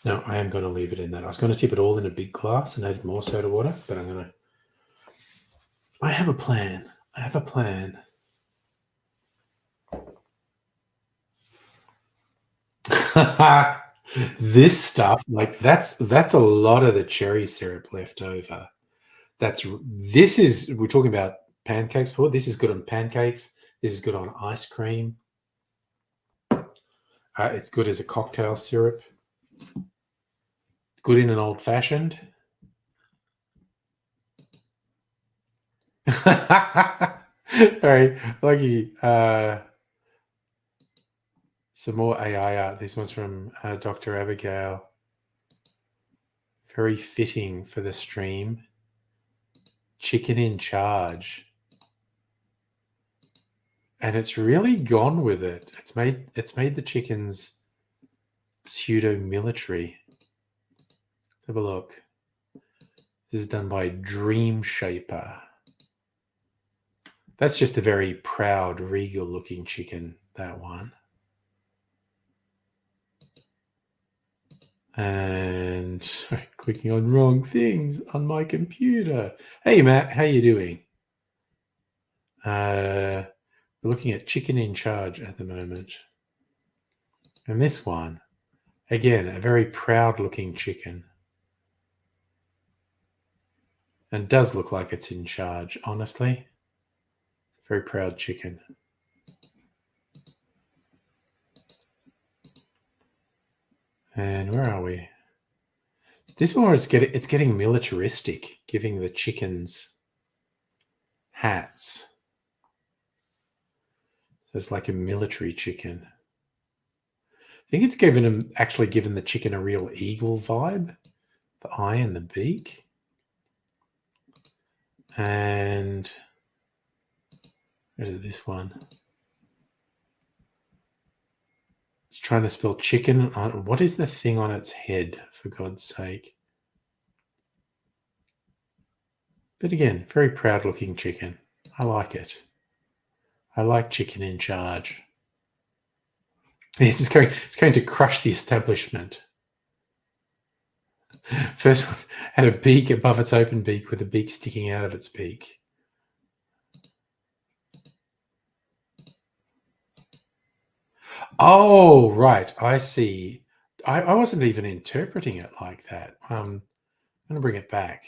No, I am going to leave it in that. I was going to tip it all in a big glass and add more soda water, but I'm going to... I have a plan. This stuff, like that's a lot of the cherry syrup left over. We're talking about pancakes before. This is good on pancakes. This is good on ice cream. It's good as a cocktail syrup. Good in an old fashioned. All right, lucky. Some more AI art. This one's from Dr. Abigail. Very fitting for the stream. Chicken in charge. And it's really gone with it. It's made the chickens pseudo-military. Let's have a look. This is done by Dream Shaper. That's just a very proud, regal-looking chicken, that one. And sorry, clicking on wrong things on my computer. Hey, Matt, how you doing? We're looking at Chicken in Charge at the moment. And this one, again, a very proud-looking chicken. And does look like it's in charge, honestly. Very proud chicken. And where are we? This one it's getting militaristic, giving the chickens hats. So it's like a military chicken. I think it's given the chicken a real eagle vibe. The eye and the beak. And where's this one? It's trying to spell chicken on... What is the thing on its head, for God's sake? But again, very proud-looking chicken. I like it. I like Chicken in Charge. Yes, it's going to crush the establishment. First one had a beak above its open beak with a beak sticking out of its beak. Oh, right. I see. I wasn't even interpreting it like that. I'm going to bring it back.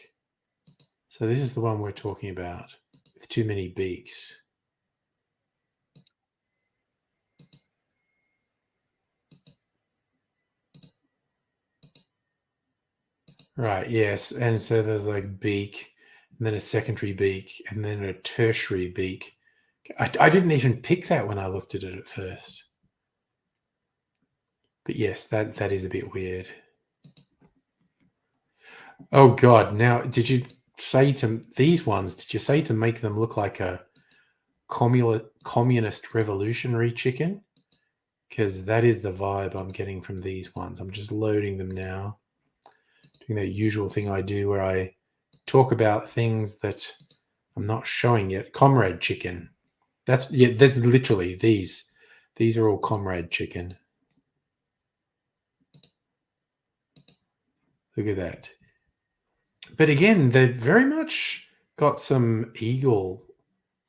So this is the one we're talking about with too many beaks. Right, yes. And so there's like beak, and then a secondary beak, and then a tertiary beak. I didn't even pick that when I looked at it at first. But yes, that is a bit weird. Oh God! Now, did you say to these ones? Did you say to make them look like a communist revolutionary chicken? Because that is the vibe I'm getting from these ones. I'm just loading them now, doing that usual thing I do where I talk about things that I'm not showing yet. Comrade chicken. That's literally these. These are all comrade chicken. Look at that. But again, they've very much got some eagle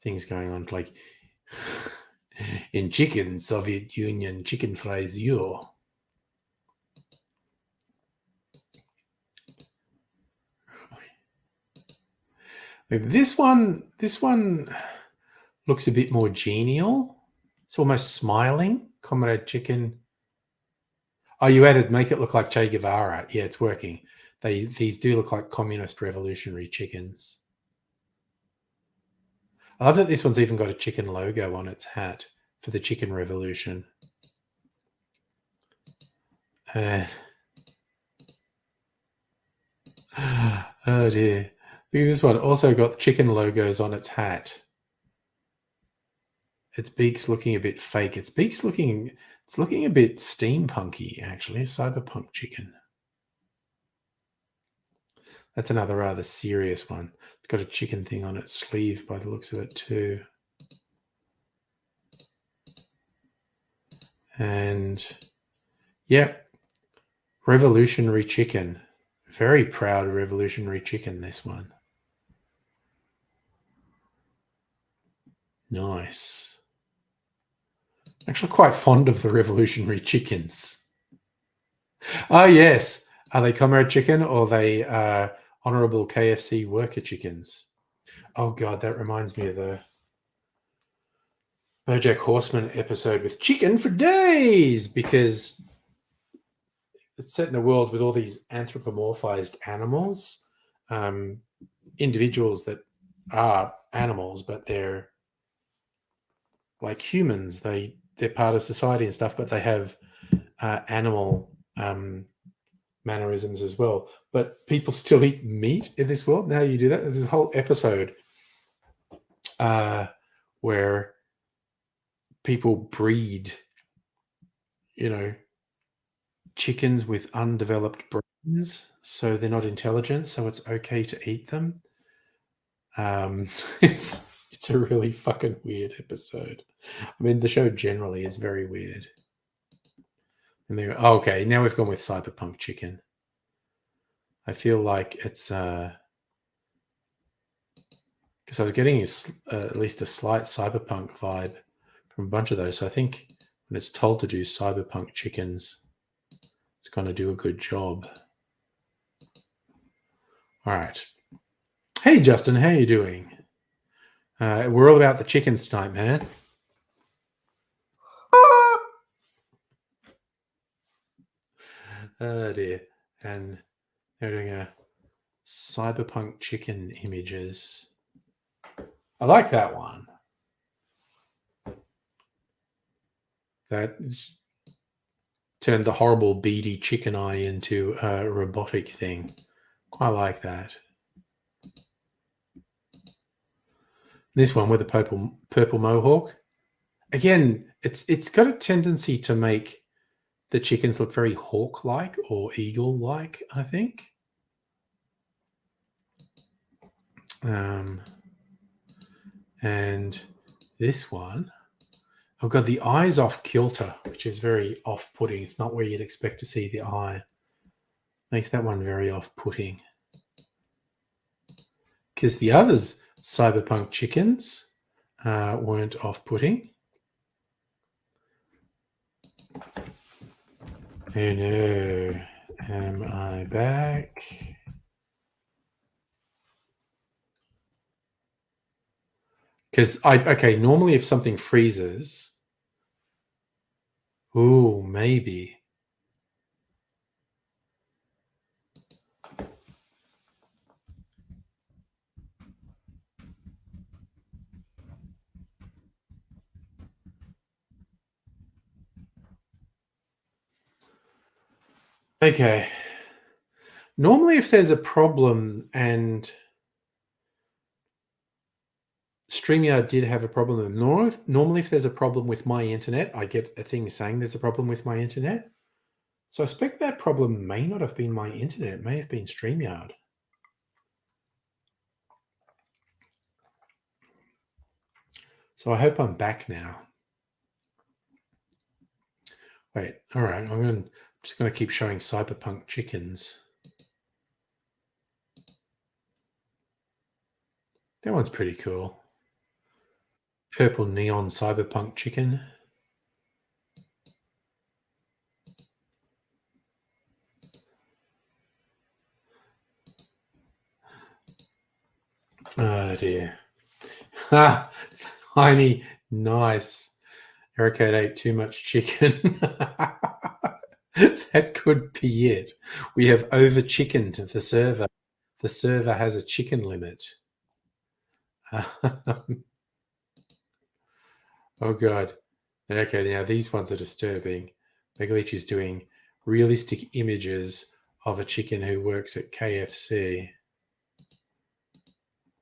things going on. Like in chicken, Soviet Union, chicken fries you. This one looks a bit more genial. It's almost smiling. Comrade chicken. Oh, you added make it look like Che Guevara. Yeah, it's working. These do look like communist revolutionary chickens. I love that this one's even got a chicken logo on its hat for the chicken revolution. Oh dear. Look at this one. Also got chicken logos on its hat. Its beak's looking a bit fake. It's looking a bit steampunky, actually. Cyberpunk chicken. That's another rather serious one. It's got a chicken thing on its sleeve by the looks of it too. And yep, revolutionary chicken. Very proud revolutionary chicken, this one. Nice. Actually quite fond of the revolutionary chickens. Oh yes. Are they comrade chicken or are they honorable KFC worker chickens? Oh god, that reminds me of the BoJack Horseman episode with chicken for days, because it's set in a world with all these anthropomorphized animals, individuals that are animals, but they're like humans. They're part of society and stuff, but they have animal mannerisms as well. But people still eat meat in this world. Now you do that. There's this whole episode where people breed, chickens with undeveloped brains, so they're not intelligent, so it's okay to eat them. It's a really fucking weird episode. I mean, the show generally is very weird. And they okay, now we've gone with cyberpunk chicken. I feel like it's because I was getting at least a slight cyberpunk vibe from a bunch of those. So I think when it's told to do cyberpunk chickens, it's going to do a good job. All right. Hey, Justin, how you doing? We're all about the chickens tonight, man. Oh dear. And they're doing a cyberpunk chicken images. I like that one. That turned the horrible beady chicken eye into a robotic thing. Quite like that. This one with the purple mohawk. Again, it's got a tendency to make the chickens look very hawk-like or eagle-like, I think. And this one, I've got the eyes off kilter, which is very off-putting. It's not where you'd expect to see the eye. Makes that one very off-putting. Because the others, cyberpunk chickens, weren't off-putting. Oh no, am I back? Because normally if something freezes, ooh, maybe. Okay. Normally if there's a problem, and StreamYard did have a problem. Normally if there's a problem with my internet, I get a thing saying there's a problem with my internet. So I suspect that problem may not have been my internet. It may have been StreamYard. So I hope I'm back now. Wait, all right. I'm just going to keep showing cyberpunk chickens. That one's pretty cool. Purple neon cyberpunk chicken. Oh dear. Ah, tiny, nice. Erica ate too much chicken. That could be it. We have over chickened the server. The server has a chicken limit. Oh god. Okay, now these ones are disturbing. Megalich is doing realistic images of a chicken who works at KFC.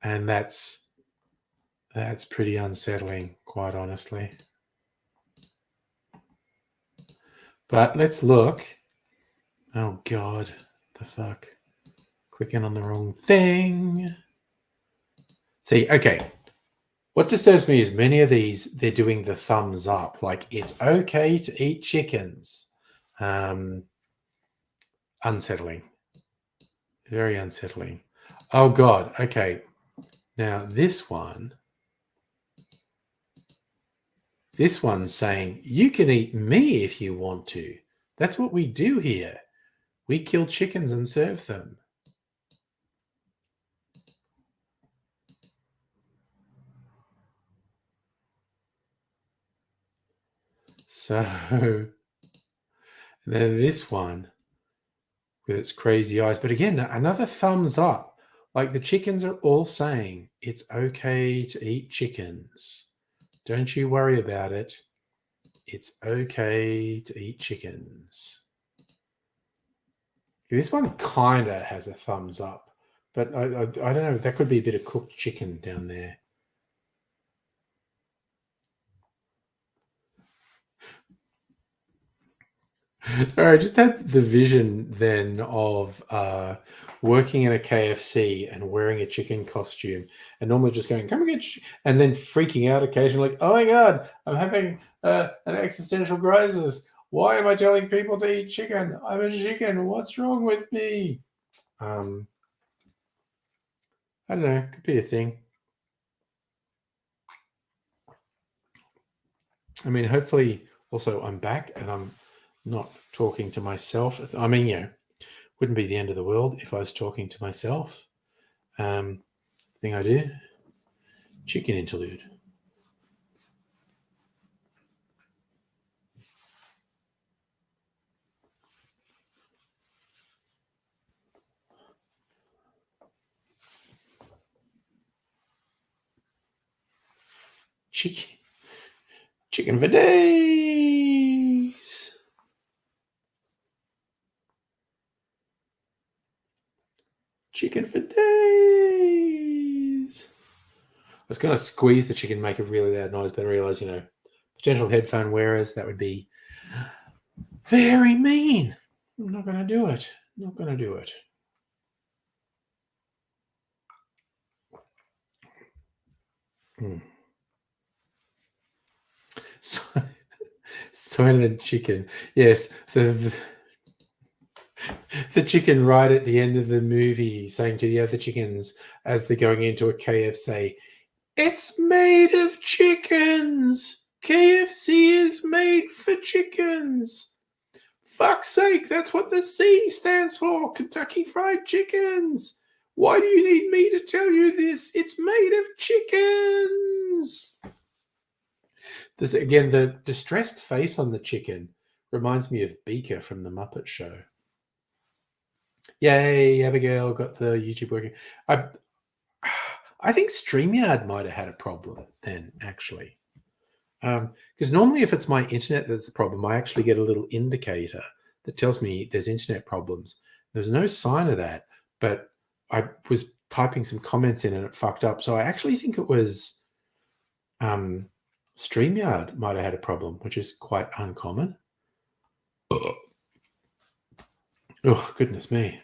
And that's pretty unsettling, quite honestly. But let's look. Oh, God. The fuck? Clicking on the wrong thing. See, okay. What disturbs me is many of these, they're doing the thumbs up. Like, it's okay to eat chickens. Unsettling. Very unsettling. Oh, God. Okay. Now, this one's saying, you can eat me if you want to. That's what we do here. We kill chickens and serve them. So, then this one with its crazy eyes. But again, another thumbs up. Like the chickens are all saying, it's okay to eat chickens. Don't you worry about it. It's okay to eat chickens. This one kind of has a thumbs up, but I don't know. That could be a bit of cooked chicken down there. Sorry, I just had the vision then of working in a KFC and wearing a chicken costume and normally just going, come and get, and then freaking out occasionally, like, oh my God, I'm having an existential crisis. Why am I telling people to eat chicken? I'm a chicken. What's wrong with me? I don't know. Could be a thing. I mean, hopefully also I'm back and I'm not talking to myself. I mean, wouldn't be the end of the world if I was talking to myself. Thing I do, chicken interlude. Chicken for days. Chicken for days. I was going to squeeze the chicken, make a really loud noise, but I realized, potential headphone wearers, that would be very mean. I'm not going to do it. Not going to do it. Silent chicken. Yes, the chicken right at the end of the movie saying to the other chickens as they're going into a KFC, it's made of chickens. KFC is made for chickens. Fuck's sake, that's what the C stands for. Kentucky Fried Chickens. Why do you need me to tell you this? It's made of chickens. This, again, the distressed face on the chicken reminds me of Beaker from The Muppet Show. Yay, Abigail got the YouTube working. I think StreamYard might have had a problem then, actually. Because normally if it's my internet that's the problem, I actually get a little indicator that tells me there's internet problems. There's no sign of that, but I was typing some comments in and it fucked up. So I actually think it was StreamYard might have had a problem, which is quite uncommon. Oh, goodness me.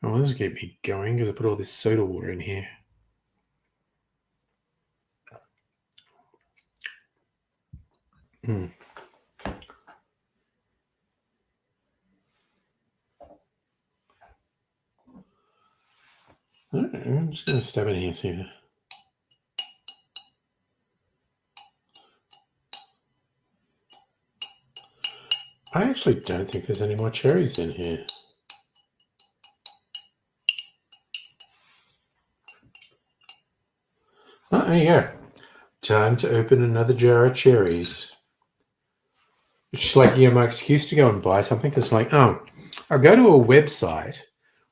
Oh, this will keep me going because I put all this soda water in here. I'm just going to stab in here, see. I actually don't think there's any more cherries in here. Oh, there you go. Time to open another jar of cherries. It's just like, my excuse to go and buy something because, like, I'll go to a website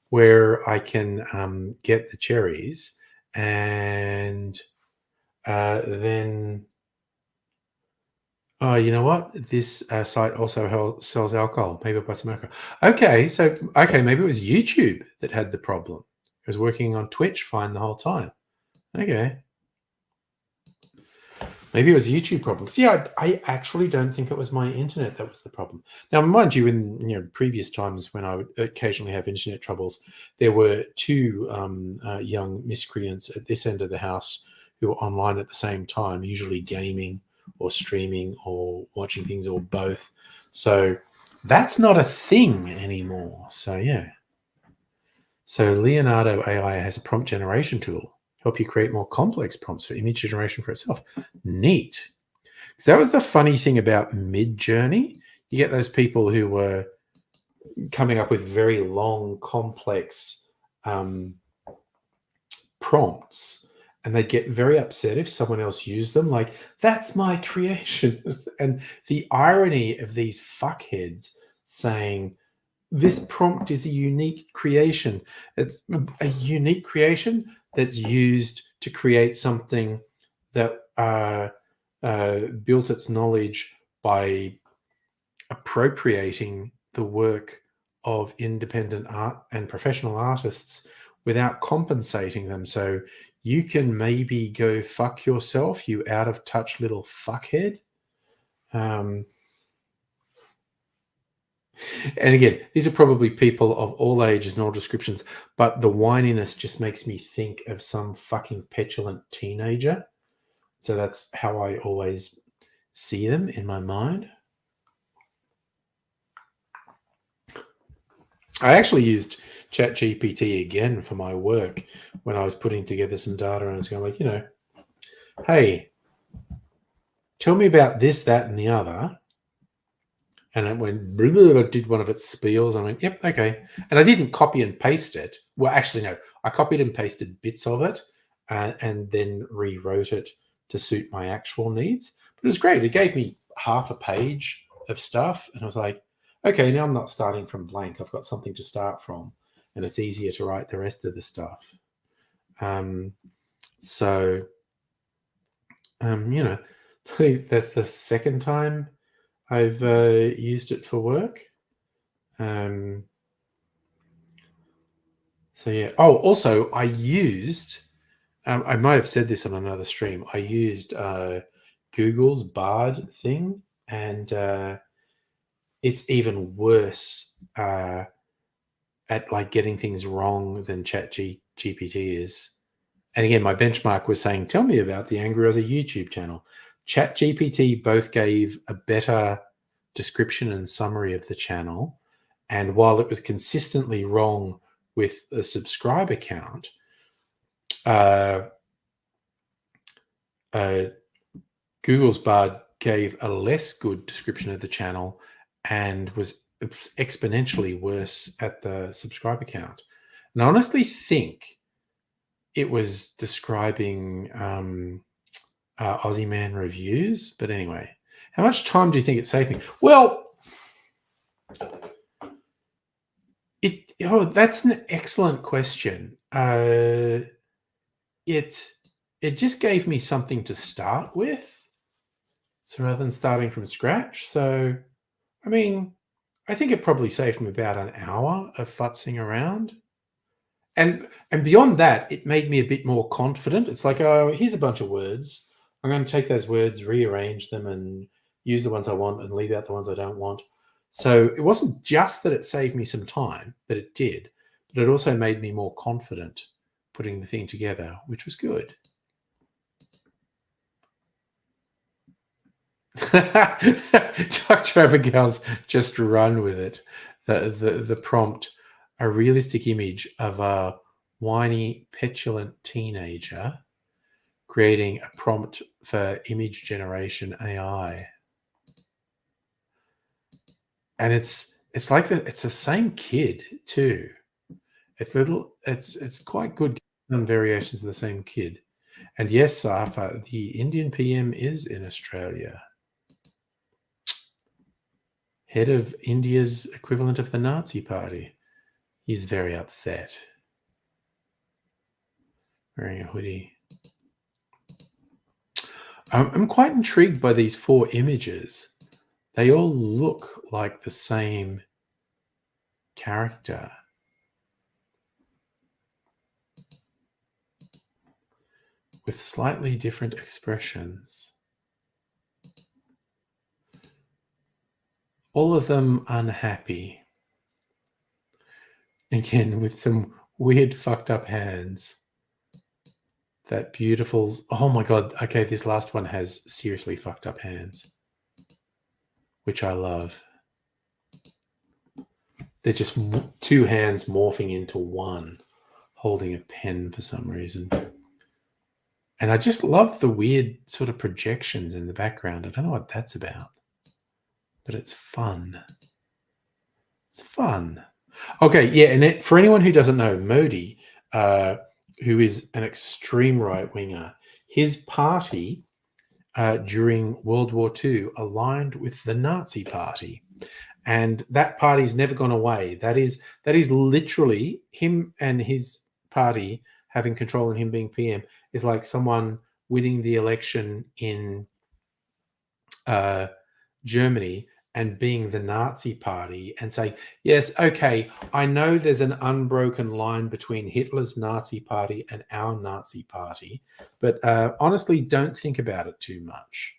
where I can get the cherries and then Oh, you know what? This site also sells alcohol. Maybe I'll buy some alcohol. Okay, maybe it was YouTube that had the problem. It was working on Twitch fine the whole time. Okay. Maybe it was a YouTube problem. See, I actually don't think it was my internet that was the problem. Now, mind you, in previous times when I would occasionally have internet troubles, there were two young miscreants at this end of the house who were online at the same time, usually gaming or streaming or watching things or both. So that's not a thing anymore. So yeah. So Leonardo AI has a prompt generation tool help you create more complex prompts for image generation for itself. Neat. Because that was the funny thing about Midjourney. You get those people who were coming up with very long, complex prompts, and they'd get very upset if someone else used them. Like, that's my creation. And the irony of these fuckheads saying, this prompt is a unique creation. It's a unique creation that's used to create something that built its knowledge by appropriating the work of independent art and professional artists without compensating them. So you can maybe go fuck yourself, you out of touch little fuckhead. And again, these are probably people of all ages and all descriptions, but the whininess just makes me think of some fucking petulant teenager. So that's how I always see them in my mind. I actually used ChatGPT again for my work when I was putting together some data, and it's going like, hey, tell me about this, that, and the other. And it went, blah, blah, blah, did one of its spiels. I went, yep, okay. And I didn't copy and paste it. Well, actually, no. I copied and pasted bits of it and then rewrote it to suit my actual needs. But it was great. It gave me half a page of stuff. And I was like, okay, now I'm not starting from blank. I've got something to start from. And it's easier to write the rest of the stuff. That's the second time I've used it for work. So yeah. Oh, also I used. I might have said this on another stream. I used Google's Bard thing, and it's even worse at like getting things wrong than ChatGPT is. And again, my benchmark was saying, "Tell me about the Angry Aussie YouTube channel." ChatGPT both gave a better description and summary of the channel, and while it was consistently wrong with the subscriber count, Google's Bard gave a less good description of the channel and was exponentially worse at the subscriber count. And I honestly think it was describing Aussie Man reviews. But anyway, how much time do you think it saved me? Well, that's an excellent question. It just gave me something to start with. So rather than starting from scratch. So, I mean, I think it probably saved me about an hour of futzing around. And beyond that, it made me a bit more confident. It's like, oh, here's a bunch of words. I'm going to take those words, rearrange them, and use the ones I want and leave out the ones I don't want. So it wasn't just that it saved me some time, but it did. But it also made me more confident putting the thing together, which was good. Dr. Abigail's just run with it. The prompt, a realistic image of a whiny, petulant teenager creating a prompt for image generation AI. And it's like it's the same kid too. It's quite good variations of the same kid. And yes, Safa, the Indian PM is in Australia. Head of India's equivalent of the Nazi Party. He's very upset. Wearing a hoodie. I'm quite intrigued by these 4 images. They all look like the same character. With slightly different expressions. All of them unhappy. Again, with some weird fucked up hands. That beautiful... Oh my god, okay, this last one has seriously fucked up hands. Which I love. They're just 2 hands morphing into one, holding a pen for some reason. And I just love the weird sort of projections in the background. I don't know what that's about, but it's fun. It's fun. Okay, yeah, and for anyone who doesn't know, Modi, who is an extreme right-winger, his party during World War II aligned with the Nazi Party. And that party's never gone away. That is literally him and his party having control and him being PM is like someone winning the election in Germany and being the Nazi Party and say, yes, okay, I know there's an unbroken line between Hitler's Nazi Party and our Nazi Party, but honestly, don't think about it too much.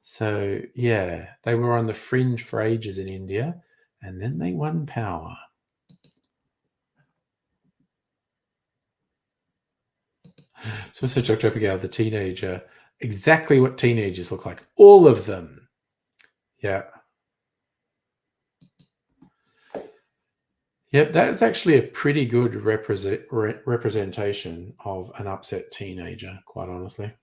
So, yeah, they were on the fringe for ages in India, and then they won power. So, Dr. Abigail, the teenager, exactly what teenagers look like. All of them. Yeah. Yep, that is actually a pretty good representation of an upset teenager, quite honestly.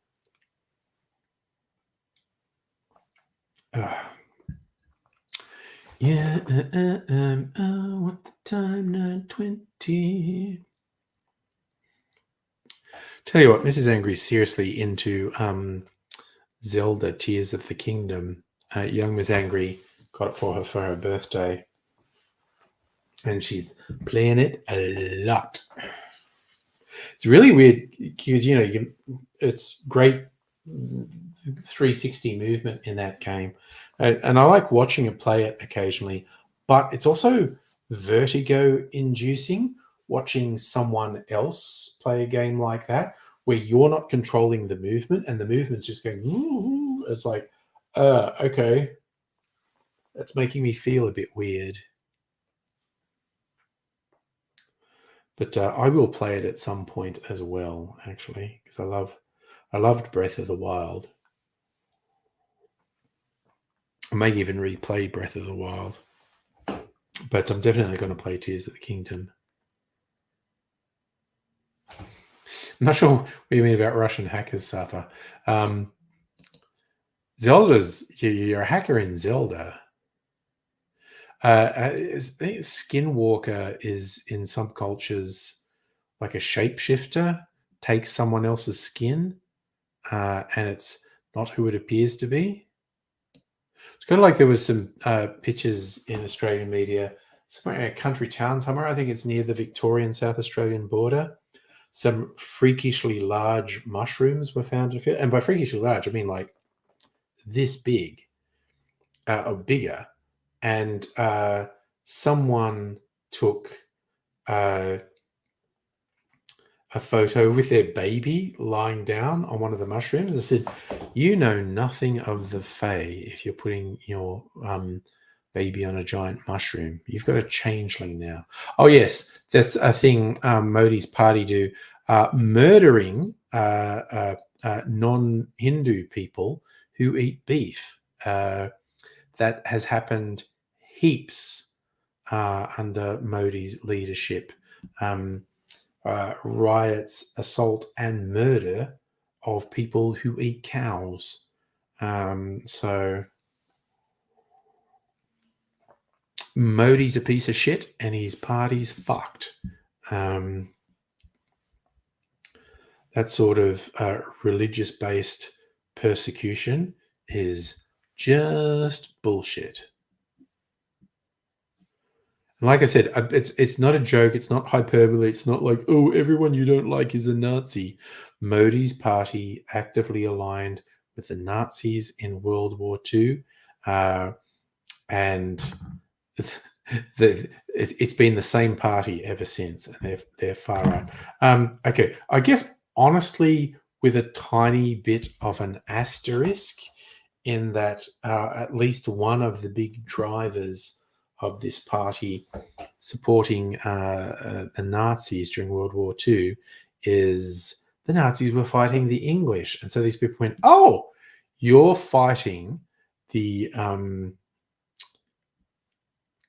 Yeah, what the time? 9:20. Tell you what, Mrs. Angry is seriously into Zelda Tears of the Kingdom. Young Miss Angry got it for her birthday. And she's playing it a lot. It's really weird because, it's great 360 movement in that game. And I like watching it play it occasionally, but it's also vertigo inducing watching someone else play a game like that where you're not controlling the movement and the movement's just going, ooh, it's like, okay, that's making me feel a bit weird. But I will play it at some point as well, actually, because I loved Breath of the Wild. I may even replay Breath of the Wild, but I'm definitely going to play Tears of the Kingdom. I'm not sure what you mean about Russian hackers, Safa. Zelda's you're a hacker in Zelda. Skinwalker is in some cultures like a shapeshifter, takes someone else's skin, and it's not who it appears to be. It's kind of like there was some pictures in Australian media, somewhere in a country town somewhere. I think it's near the Victorian South Australian border. Some freakishly large mushrooms were found in the field, and by freakishly large, I mean like this big or bigger. And someone took a photo with their baby lying down on one of the mushrooms and said, you know nothing of the Fae if you're putting your baby on a giant mushroom. You've got a changeling now. Oh, yes, that's a thing Modi's party do. Murdering non-Hindu people who eat beef. That has happened heaps under Modi's leadership. Riots, assault, and murder of people who eat cows. So Modi's a piece of shit and his party's fucked. That sort of religious-based persecution is just bullshit. Like I said, it's not a joke. It's not hyperbole. It's not like, oh, everyone you don't like is a Nazi. Modi's party actively aligned with the Nazis in World War II, and it's been the same party ever since, and they're far right. Okay, I guess honestly, with a tiny bit of an asterisk, in that at least one of the big drivers of this party supporting the Nazis during World War II is the Nazis were fighting the English. And so these people went, oh, you're fighting the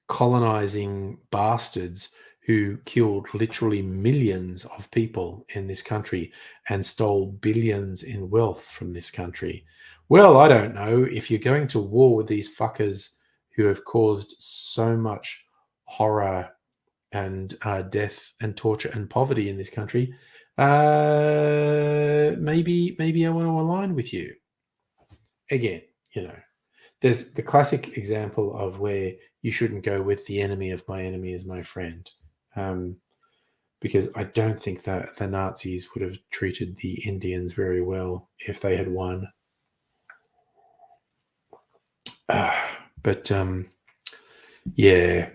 colonizing bastards who killed literally millions of people in this country and stole billions in wealth from this country. Well, I don't know. If you're going to war with these fuckers who have caused so much horror and death and torture and poverty in this country, maybe I want to align with you. Again, there's the classic example of where you shouldn't go with the enemy of my enemy is my friend. Because I don't think that the Nazis would have treated the Indians very well if they had won. But yeah,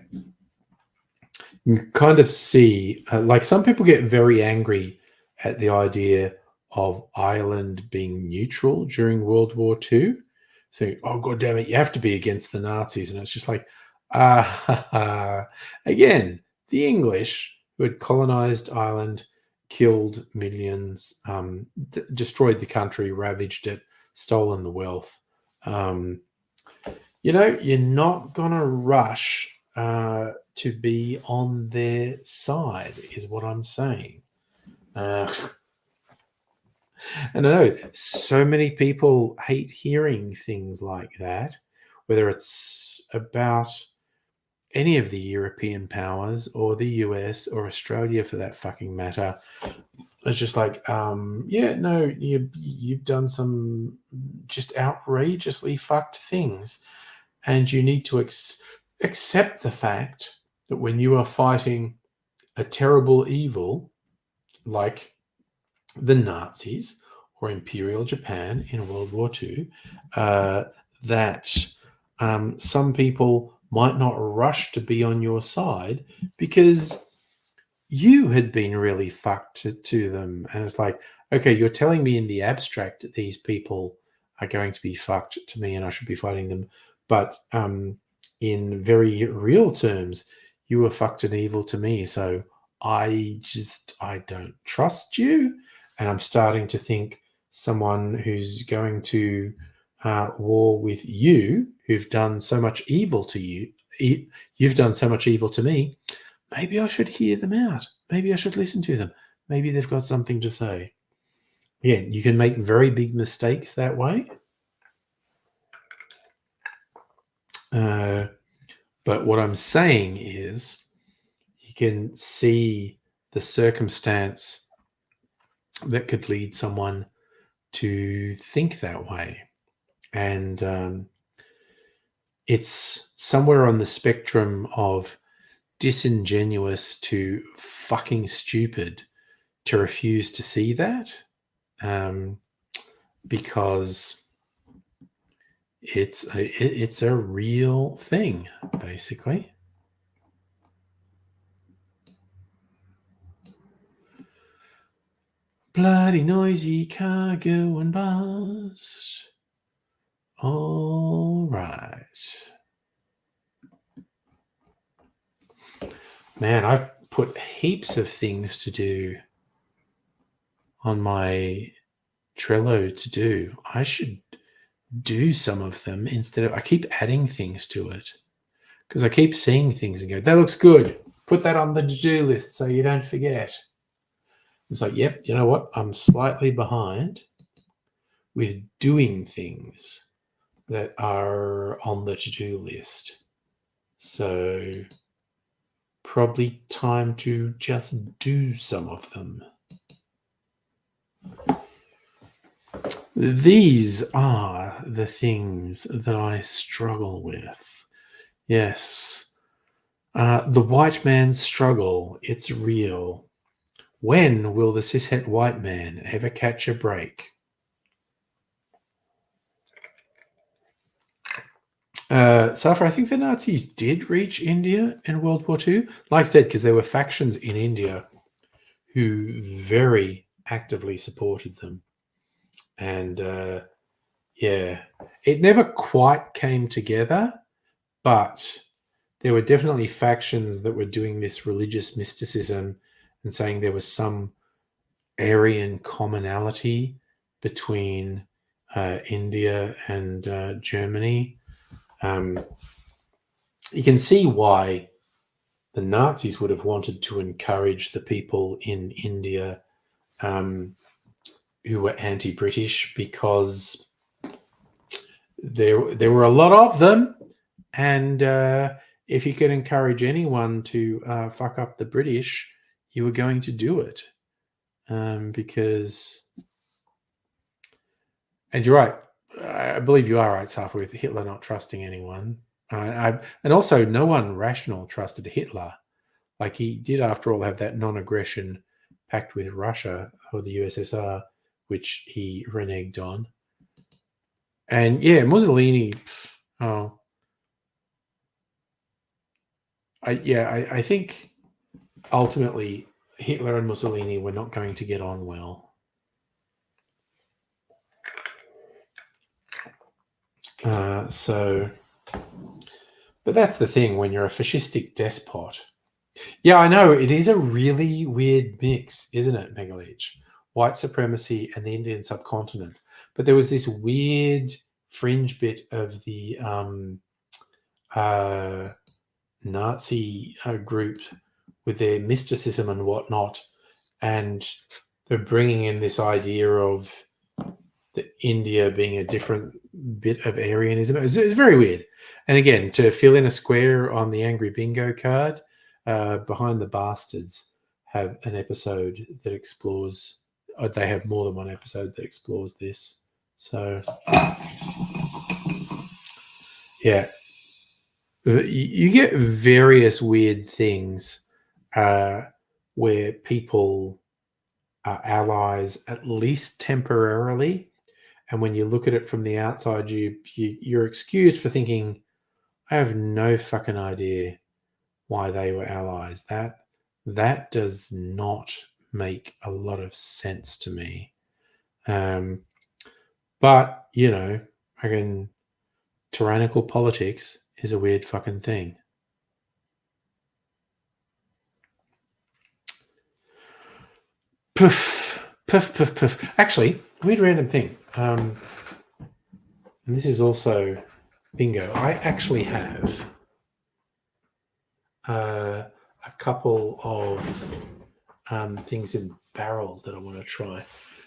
you kind of see, like some people get very angry at the idea of Ireland being neutral during World War II. Saying, oh, God damn it, you have to be against the Nazis. And it's just like, again, the English who had colonized Ireland, killed millions, destroyed the country, ravaged it, stolen the wealth. You're not going to rush to be on their side, is what I'm saying. And I know so many people hate hearing things like that, whether it's about any of the European powers or the US or Australia for that fucking matter. It's just like, you've done some just outrageously fucked things. And you need to accept the fact that when you are fighting a terrible evil like the Nazis or Imperial Japan in World War II, that some people might not rush to be on your side because you had been really fucked to them. And it's like, okay, you're telling me in the abstract that these people are going to be fucked to me and I should be fighting them. But in very real terms, you were fucked and evil to me. So I don't trust you. And I'm starting to think someone who's going to war with you, who've done so much evil to you, you've done so much evil to me, maybe I should hear them out. Maybe I should listen to them. Maybe they've got something to say. Yeah, you can make very big mistakes that way. But what I'm saying is you can see the circumstance that could lead someone to think that way. And it's somewhere on the spectrum of disingenuous to fucking stupid to refuse to see that, because it's a real thing, basically. Bloody noisy car going past. All right. Man, I've put heaps of things to do on my Trello to do. I should do some of them instead of, I keep adding things to it because I keep seeing things and go, that looks good. Put that on the to-do list so you don't forget. It's like, yep, you know what? I'm slightly behind with doing things that are on the to-do list. So probably time to just do some of them. These are the things that I struggle with. Yes. The white man's struggle, it's real. When will the cishet white man ever catch a break? Safra, I think the Nazis did reach India in World War II. Like I said, because there were factions in India who very actively supported them. And yeah, it never quite came together, but there were definitely factions that were doing this religious mysticism and saying there was some Aryan commonality between India and Germany. You can see why the Nazis would have wanted to encourage the people in India who were anti-British, because there were a lot of them, and if you could encourage anyone to fuck up the British, you were going to do it, because. And you're right. I believe you are right, Safa, with Hitler not trusting anyone. And also, no one rational trusted Hitler. Like, he did, after all, have that non-aggression pact with Russia or the USSR, which he reneged on. And yeah, Mussolini. Oh, I think ultimately Hitler and Mussolini were not going to get on well. But that's the thing when you're a fascistic despot. Yeah, I know. It is a really weird mix, isn't it, Megaleech? White supremacy and the Indian subcontinent. But there was this weird fringe bit of the Nazi group with their mysticism and whatnot. And they're bringing in this idea of India being a different bit of Aryanism. It's very weird. And again, to fill in a square on the Angry Bingo card, Behind the Bastards have an episode that explores, they have more than one episode that explores this. So, yeah. You get various weird things where people are allies, at least temporarily. And when you look at it from the outside, you're excused for thinking, I have no fucking idea why they were allies. That does not make a lot of sense to me. But, again, tyrannical politics is a weird fucking thing. Puff, puff, puff, puff. Actually, weird random thing. And this is also bingo. I actually have a couple of things in barrels that I want to try.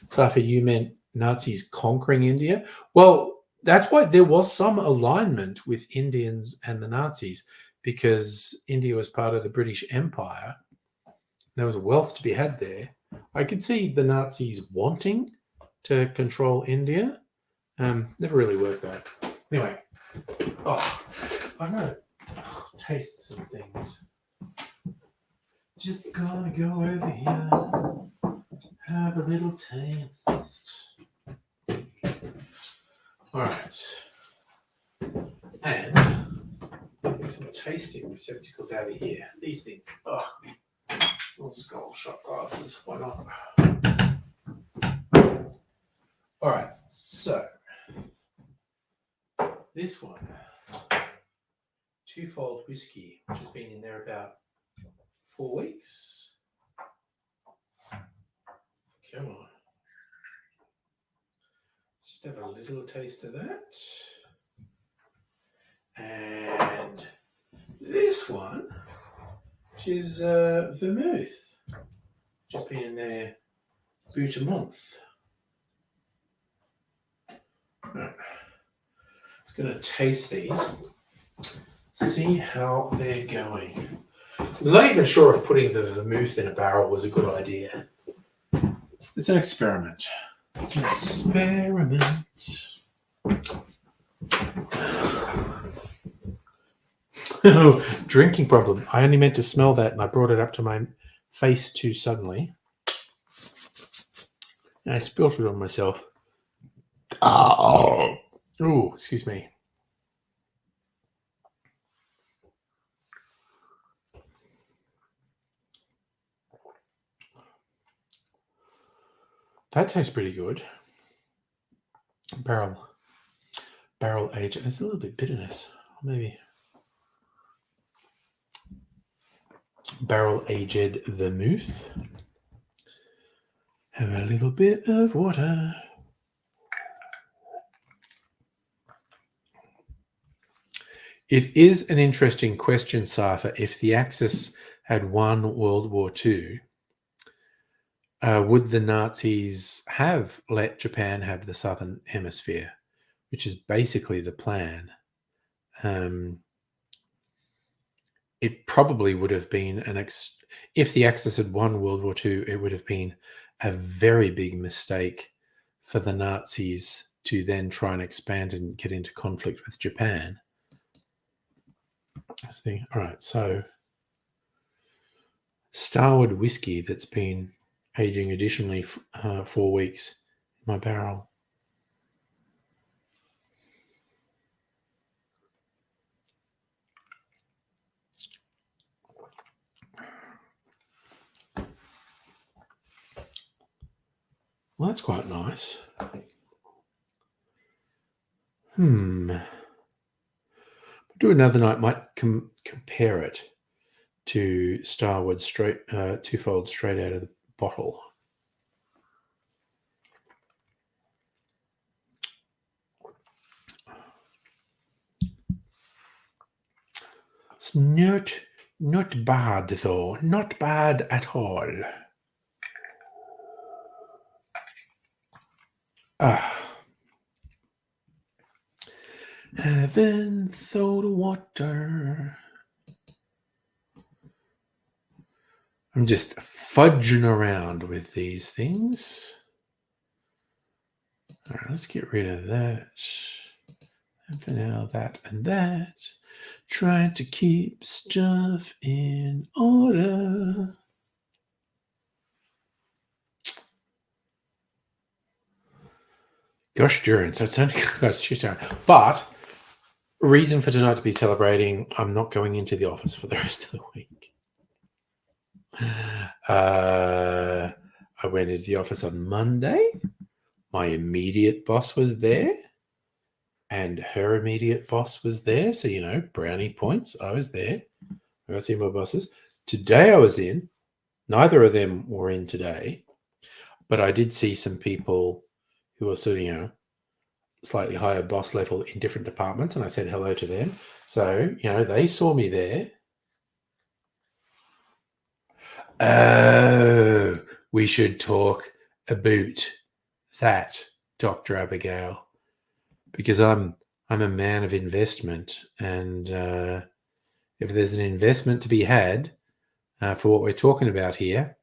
Safa, you meant Nazis conquering India? Well, that's why there was some alignment with Indians and the Nazis, because India was part of the British Empire. There was wealth to be had there. I could see the Nazis wanting to control India. Never really worked out. Anyway, I'm going to taste some things. Just gonna go over here, have a little taste. All right. And get some tasting receptacles out of here. These things. Little skull shot glasses. Why not? All right. So this one, twofold whiskey, which has been in there about 4 weeks. Come on. Just have a little taste of that. And this one, which is vermouth, which has been in there about a month. Right. Just going to taste these, see how they're going. I'm not even sure if putting the vermouth in a barrel was a good idea. It's an experiment. It's an experiment. Drinking problem. I only meant to smell that and I brought it up to my face too suddenly. And I spilled it on myself. Oh, excuse me. That tastes pretty good. Barrel aged. There's a little bit bitterness. Maybe barrel aged vermouth. Have a little bit of water. It is an interesting question, Safa. If the Axis had won World War II, would the Nazis have let Japan have the Southern Hemisphere, which is basically the plan? It probably would have been if the Axis had won World War II, it would have been a very big mistake for the Nazis to then try and expand and get into conflict with Japan. All right, so Starward whiskey that's been aging additionally 4 weeks in my barrel. Well, that's quite nice. Do another night. Might compare it to Starward twofold straight out of the bottle. It's not bad though. Not bad at all. Heaven through the water. I'm just fudging around with these things. All right, let's get rid of that. And for now, that and that. Trying to keep stuff in order. Gosh, Duran. So it's only got Tuesday. But reason for tonight to be celebrating, I'm not going into the office for the rest of the week. I went into the office on Monday. My immediate boss was there. And her immediate boss was there. So, brownie points. I was there. I got to see my bosses. Today I was in. Neither of them were in today. But I did see some people who were sort of, slightly higher boss level in different departments. And I said hello to them. So, they saw me there. Oh, we should talk about that, Dr. Abigail, because I'm a man of investment, and if there's an investment to be had for what we're talking about here,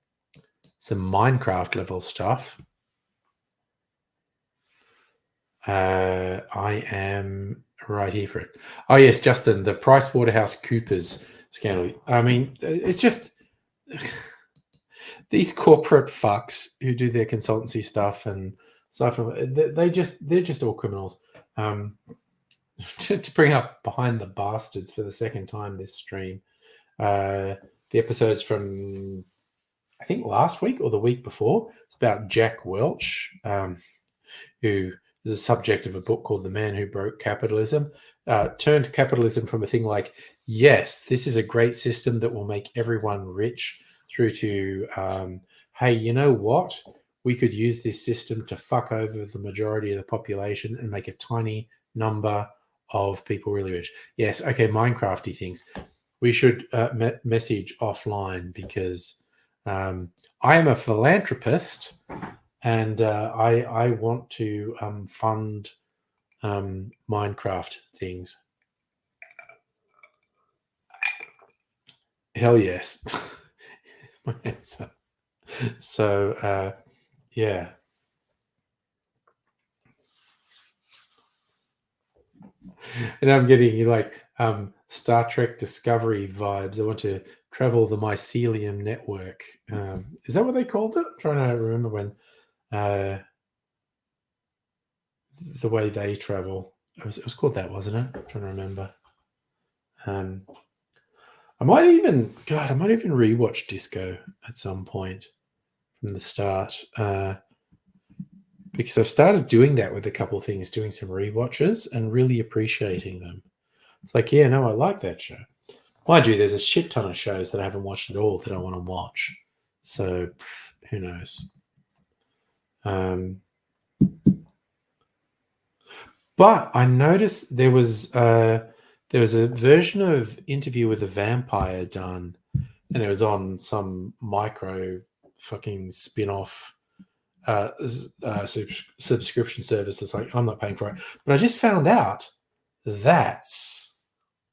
some Minecraft level stuff, I am right here for it. Oh yes, Justin, the PricewaterhouseCoopers scandal. I mean, it's just these corporate fucks who do their consultancy stuff and stuff. They're just all criminals. To bring up Behind the Bastards for the second time this stream, the episodes from I think last week or the week before. It's about Jack Welch, who is a subject of a book called The Man Who Broke Capitalism. Turned capitalism from a thing like, yes, this is a great system that will make everyone rich, through to, hey, you know what? We could use this system to fuck over the majority of the population and make a tiny number of people really rich. Yes, okay, Minecrafty things. We should message offline because I am a philanthropist and I want to fund Minecraft things. Hell yes. My answer. So, yeah. And I'm getting Star Trek Discovery vibes. I want to travel the mycelium network. Is that what they called it? I'm trying to remember when the way they travel. It was called that, wasn't it? I'm trying to remember. I might even rewatch Disco at some point from the start. Because I've started doing that with a couple of things, doing some rewatches and really appreciating them. It's like, yeah, no, I like that show. Mind you, there's a shit ton of shows that I haven't watched at all that I want to watch. So who knows? But I noticed there was a version of Interview with a Vampire done, and it was on some micro fucking spin-off subscription service that's like, I'm not paying for it. But I just found out that's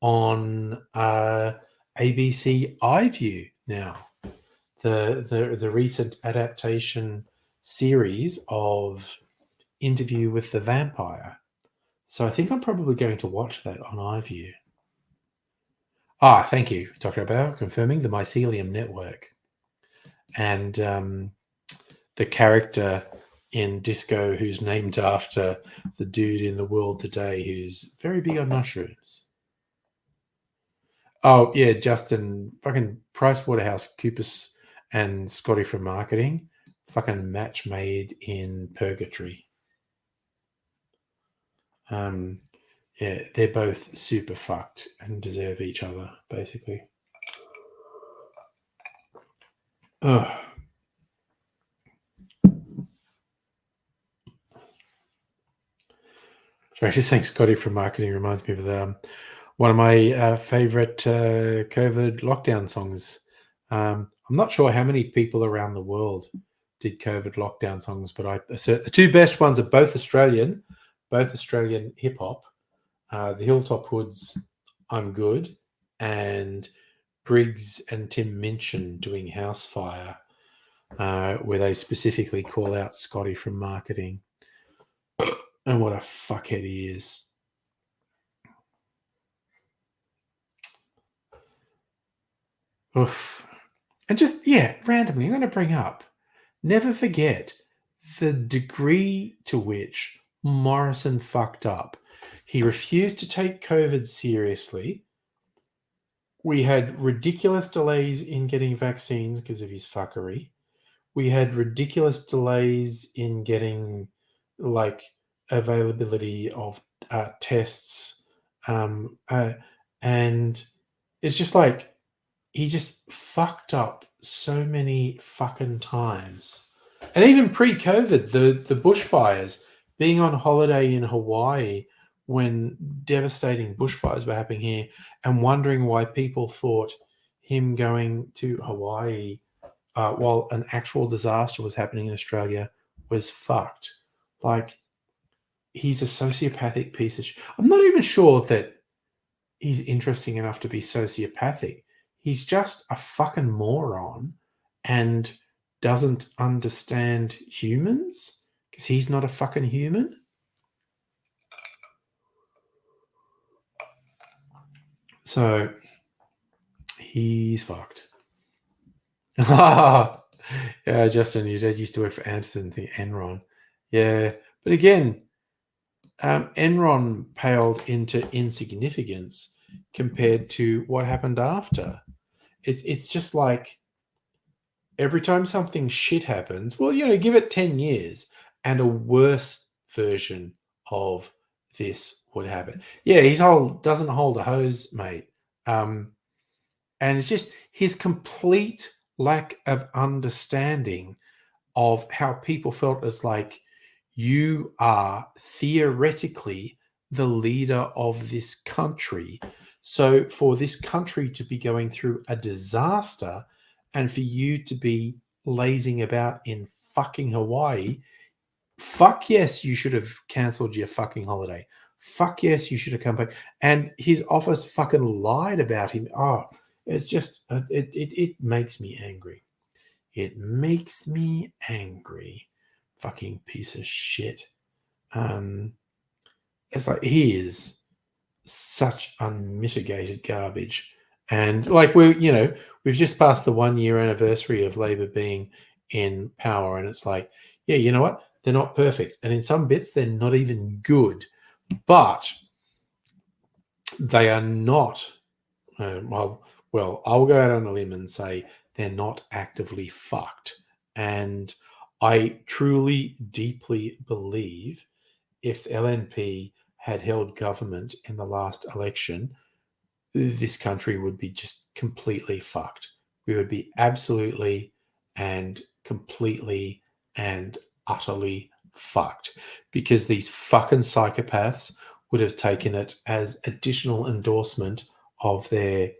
on ABC iView now. The recent adaptation series of Interview with the Vampire. So I think I'm probably going to watch that on iView. Thank you, Dr. Abel, confirming the mycelium network. And the character in Disco who's named after the dude in the world today who's very big on mushrooms. Oh, yeah, Justin, fucking PricewaterhouseCoopers and Scotty from marketing, fucking match made in purgatory. Yeah, they're both super fucked and deserve each other, basically. Ugh. Sorry, just saying Scotty from marketing reminds me of one of my favorite COVID lockdown songs. I'm not sure how many people around the world did COVID lockdown songs, but the two best ones are both Australian hip hop. The Hilltop Hoods, I'm Good, and Briggs and Tim Minchin doing House Fire, where they specifically call out Scotty from marketing. And what a fuckhead he is. Oof. And just, randomly, I'm going to bring up, never forget the degree to which Morrison fucked up. He refused to take COVID seriously. We had ridiculous delays in getting vaccines because of his fuckery. We had ridiculous delays in getting, availability of tests. And it's just like, he just fucked up so many fucking times. And even pre-COVID, the bushfires, being on holiday in Hawaii when devastating bushfires were happening here, and wondering why people thought him going to Hawaii while an actual disaster was happening in Australia was fucked. Like, he's a sociopathic piece of shit. I'm not even sure that he's interesting enough to be sociopathic. He's just a fucking moron and doesn't understand humans because he's not a fucking human. So he's fucked. Yeah, Justin, your dad used to work for Anderson, Enron. Yeah, but again, Enron paled into insignificance compared to what happened after. It's just like every time something shit happens, well, give it 10 years and a worse version of this would happen. Yeah, doesn't hold a hose, mate. And it's just his complete lack of understanding of how people felt as like, you are theoretically the leader of this country. So for this country to be going through a disaster and for you to be lazing about in fucking Hawaii, fuck yes, you should have cancelled your fucking holiday. Fuck yes, you should have come back. And his office fucking lied about him. Oh, it's just, it makes me angry. It makes me angry. Fucking piece of shit. It's like he is such unmitigated garbage. And like we've just passed the 1 year anniversary of Labor being in power, and it's like, yeah, you know what? They're not perfect, and in some bits they're not even good, but they are not. I'll go out on a limb and say they're not actively fucked. And I truly, deeply believe if LNP had held government in the last election, this country would be just completely fucked. We would be absolutely and completely and utterly fucked because these fucking psychopaths would have taken it as additional endorsement of their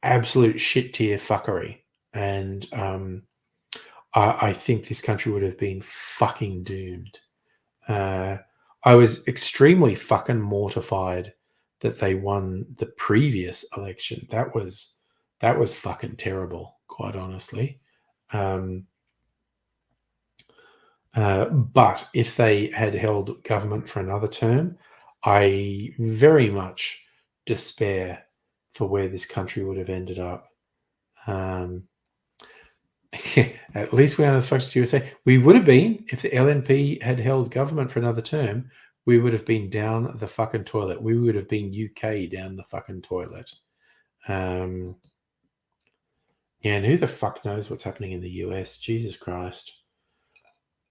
absolute shit tier fuckery. And I think this country would have been fucking doomed. I was extremely fucking mortified that they won the previous election. That was fucking terrible, quite honestly. But if they had held government for another term, I very much despair for where this country would have ended up. At least we aren't as fucked as USA. We would have been, if the LNP had held government for another term, we would have been down the fucking toilet. We would have been UK down the fucking toilet. And who the fuck knows what's happening in the US? Jesus Christ.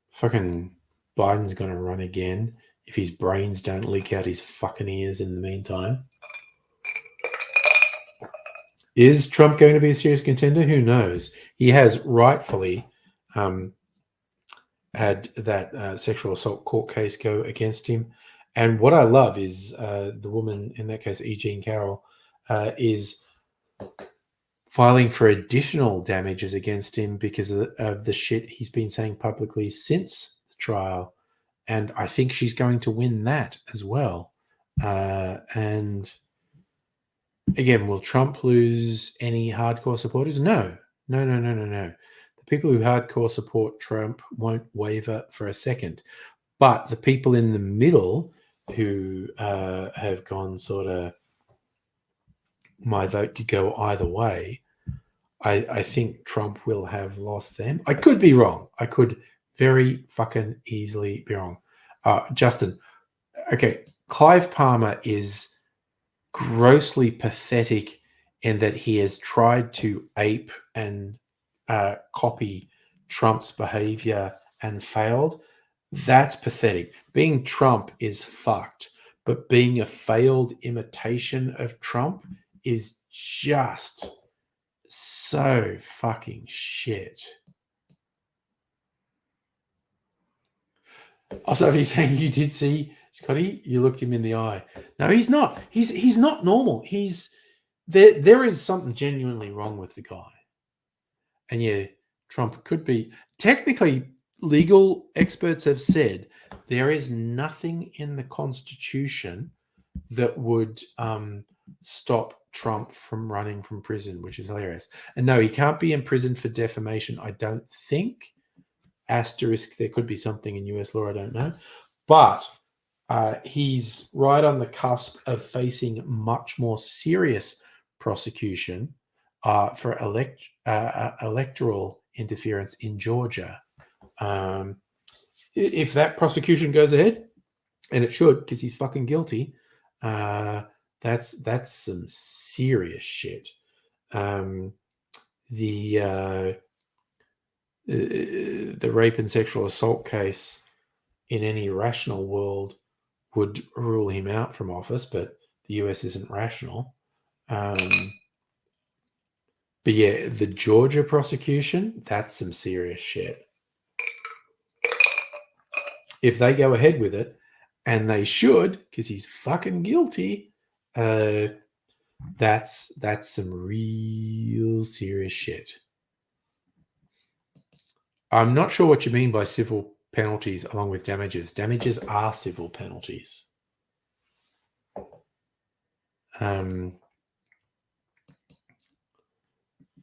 Fucking Biden's going to run again if his brains don't leak out his fucking ears in the meantime. Is Trump going to be a serious contender? Who knows? He has rightfully had that sexual assault court case go against him. And what I love is the woman, in that case, E. Jean Carroll, is filing for additional damages against him because of the shit he's been saying publicly since the trial. And I think she's going to win that as well. And again, will Trump lose any hardcore supporters? No. The people who hardcore support Trump won't waver for a second. But the people in the middle who have gone sort of, my vote could go either way, I think Trump will have lost them. I could be wrong. I could very fucking easily be wrong. Justin, okay, Clive Palmer is grossly pathetic in that he has tried to ape and copy Trump's behavior and failed. That's pathetic. Being Trump is fucked, but being a failed imitation of Trump is just so fucking shit. Also, if you're saying you did see Scotty, you looked him in the eye. No, he's not. He's not normal. There is something genuinely wrong with the guy. And yeah, Trump could be technically. Legal experts have said there is nothing in the Constitution that would stop Trump from running from prison, which is hilarious. And no, he can't be imprisoned for defamation, I don't think. Asterisk, there could be something in US law, I don't know. But he's right on the cusp of facing much more serious prosecution for electoral interference in Georgia. If that prosecution goes ahead, and it should, because he's fucking guilty, that's some serious shit. The rape and sexual assault case in any rational world would rule him out from office, but the US isn't rational. But yeah, the Georgia prosecution, that's some serious shit. If they go ahead with it, and they should, because he's fucking guilty, that's some real serious shit. I'm not sure what you mean by civil penalties along with damages. Damages are civil penalties.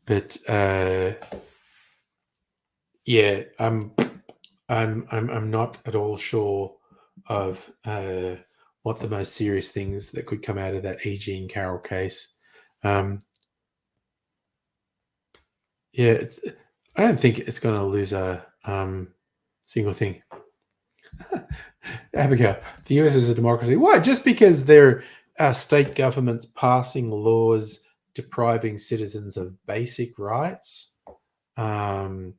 But yeah, I'm not at all sure of what the most serious things that could come out of that E. Jean Carroll case. Yeah, I don't think it's going to lose a single thing. Abigail, the US is a democracy. Why? Just because there are state governments passing laws depriving citizens of basic rights? Just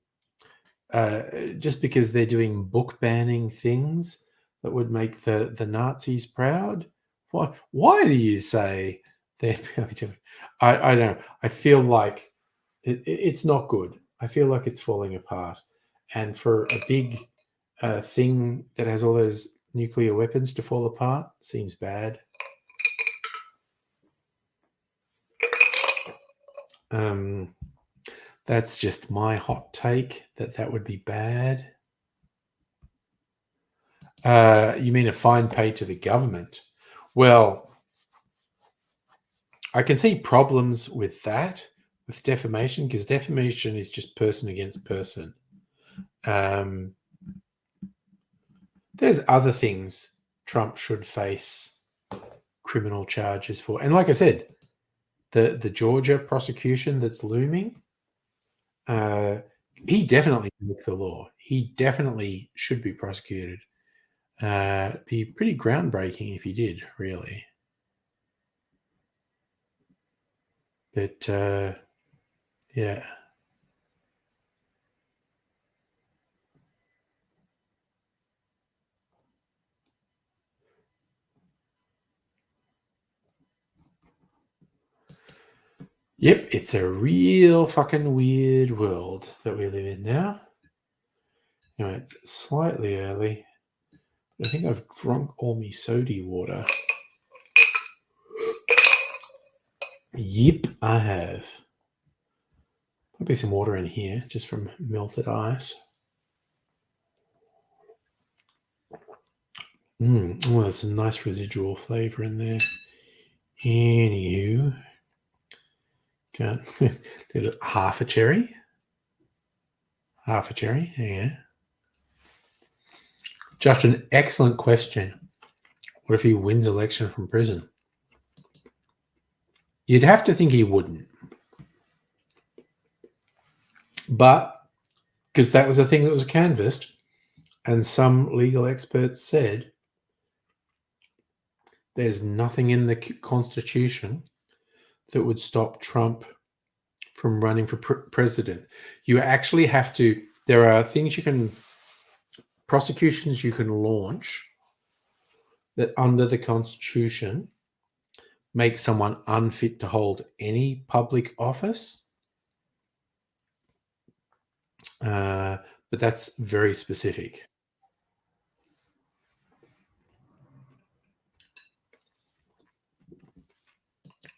because they're doing book banning things that would make the Nazis proud? Why do you say they're doing? I don't know. I feel like it's not good. I feel like it's falling apart. And for a big thing that has all those nuclear weapons to fall apart seems bad. That's just my hot take that would be bad. You mean a fine paid to the government? Well, I can see problems with that, with defamation, because defamation is just person against person. There's other things Trump should face criminal charges for. And like I said, the Georgia prosecution that's looming, he definitely broke the law. He definitely should be prosecuted. Be pretty groundbreaking if he did, really. But yeah. Yep, it's a real fucking weird world that we live in now. Anyway, it's slightly early. I think I've drunk all my sody water. Yep, I have. Might be some water in here, just from melted ice. Oh, there's a nice residual flavour in there. Anywho, half a cherry. Half a cherry, yeah. Just an excellent question. What if he wins election from prison? You'd have to think he wouldn't. But, because that was a thing that was canvassed, and some legal experts said there's nothing in the Constitution that would stop Trump from running for president. You actually have to, there are things you can, prosecutions you can launch that under the Constitution make someone unfit to hold any public office. But that's very specific.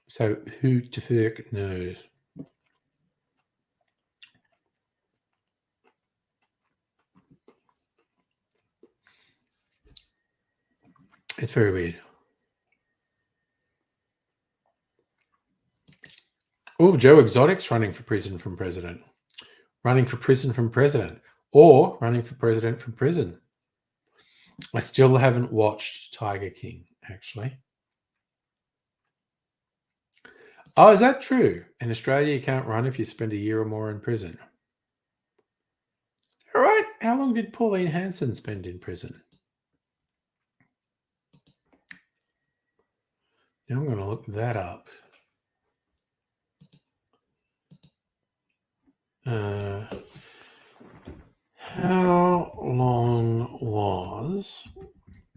So who the fuck knows? It's very weird. Oh, Joe Exotic's running for prison from president. Running for prison from president. Or running for president from prison. I still haven't watched Tiger King, actually. Oh, is that true? In Australia, you can't run if you spend a year or more in prison. All right. How long did Pauline Hanson spend in prison? Now I'm going to look that up. How long was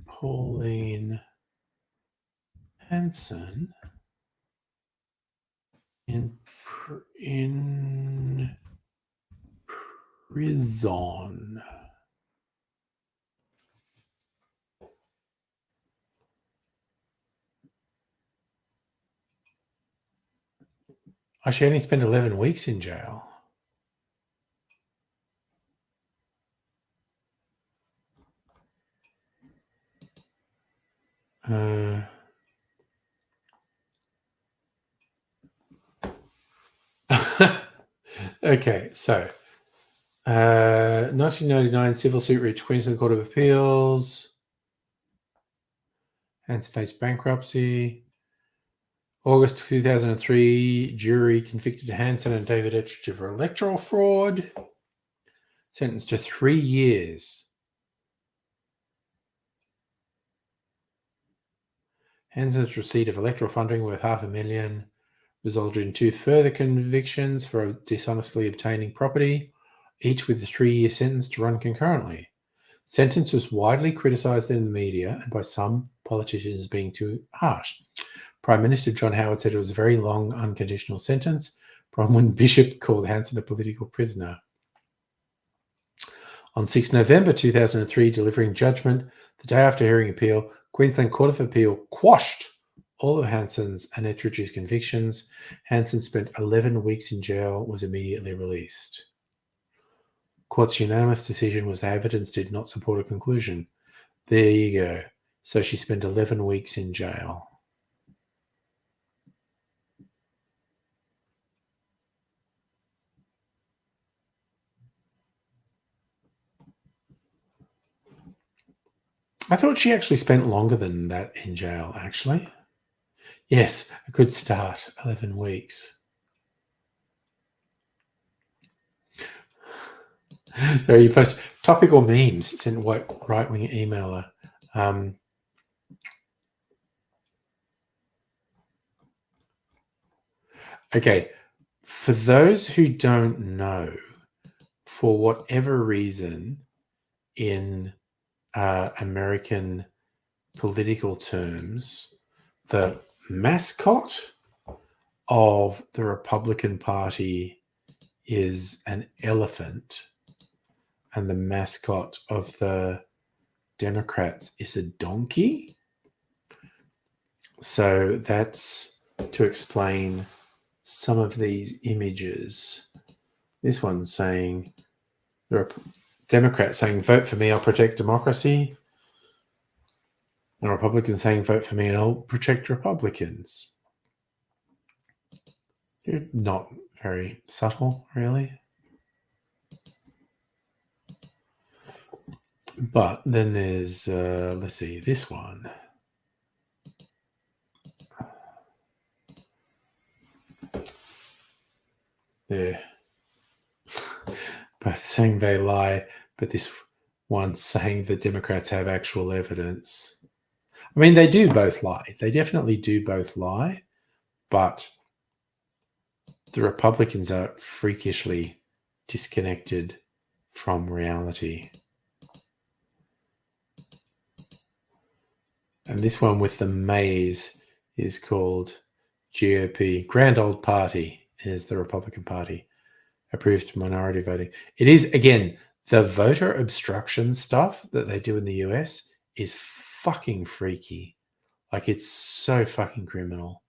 Pauline Hanson in prison? Oh, she only spent 11 weeks in jail. Okay, so 1999 civil suit reached Queensland Court of Appeals. Hansen faced bankruptcy. August 2003, jury convicted Hansen and David Ettridge for electoral fraud. Sentenced to 3 years. Hansen's receipt of electoral funding worth $500,000 resulted in 2 further convictions for dishonestly obtaining property, each with a 3-year sentence to run concurrently. Sentence was widely criticised in the media and by some politicians as being too harsh. Prime Minister John Howard said it was a very long, unconditional sentence. Bronwyn Bishop called Hansen a political prisoner. On 6 November 2003, delivering judgment the day after hearing appeal, Queensland Court of Appeal quashed all of Hansen's and Ettridge's convictions. Hansen spent 11 weeks in jail, was immediately released. Court's unanimous decision was the evidence did not support a conclusion. There you go. So she spent 11 weeks in jail. I thought she actually spent longer than that in jail, actually. Yes, a good start, 11 weeks. So you post topical memes. It's in right-wing emailer. Okay, for those who don't know, for whatever reason, in American political terms, the mascot of the Republican Party is an elephant, and the mascot of the Democrats is a donkey. So that's to explain some of these images. This one's saying, the Democrat saying, vote for me, I'll protect democracy. And Republicans saying, vote for me and I'll protect Republicans. You're not very subtle, really. But then there's, let's see, this one. They're both saying they lie, but this one's saying the Democrats have actual evidence. I mean, they do both lie. They definitely do both lie, but the Republicans are freakishly disconnected from reality. And this one with the maze is called GOP. Grand Old Party is the Republican Party. Approved minority voting. It is, again, the voter obstruction stuff that they do in the US is fucking freaky. Like, it's so fucking criminal.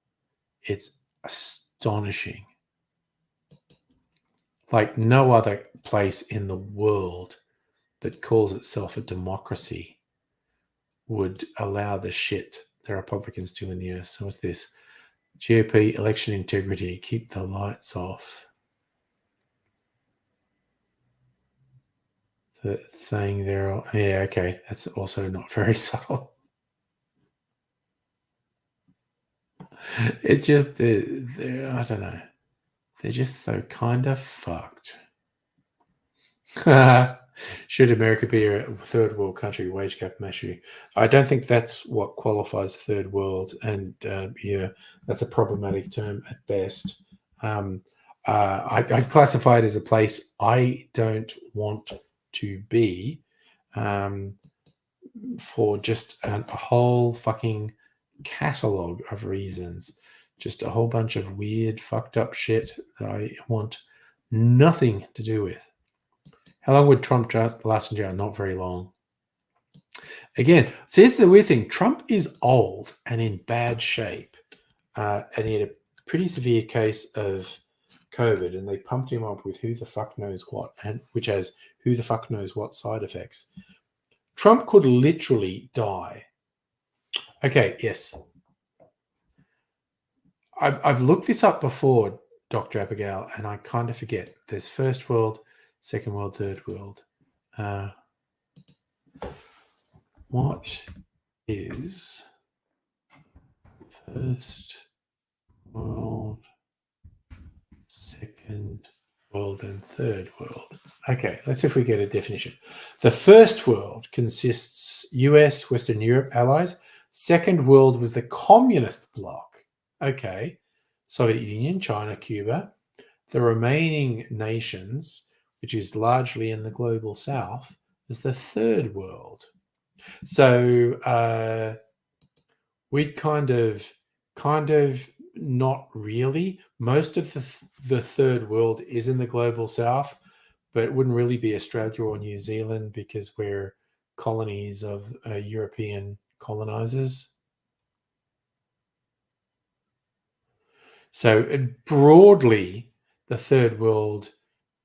It's astonishing. Like, no other place in the world that calls itself a democracy would allow the shit the Republicans do in the US. So what's this? GOP election integrity. Keep the lights off. The saying there. Yeah, okay. That's also not very subtle. It's just, they're, I don't know. They're just so kind of fucked. Should America be a third world country? Wage gap issue. I don't think that's what qualifies third world, and yeah, that's a problematic term at best. I classify it as a place I don't want to be, for just a whole fucking catalogue of reasons. Just a whole bunch of weird, fucked up shit that I want nothing to do with. How long would Trump last in jail? Not very long. Again, see, it's the weird thing. Trump is old and in bad shape. And he had a pretty severe case of COVID, and they pumped him up with who the fuck knows what, and which has who the fuck knows what side effects. Trump could literally die. Okay, yes. I've looked this up before, Dr. Abigail, and I kind of forget. There's first world, second world, third world. What is First world, second world, and third world. Okay, let's see if we get a definition. The first world consists US, Western Europe allies. Second world was the communist bloc. Okay, Soviet Union, China, Cuba. The remaining nations, which is largely in the global south, is the third world. So we'd kind of not really. Most of the third world is in the global south, but it wouldn't really be Australia or New Zealand because we're colonies of European colonizers. So broadly, the third world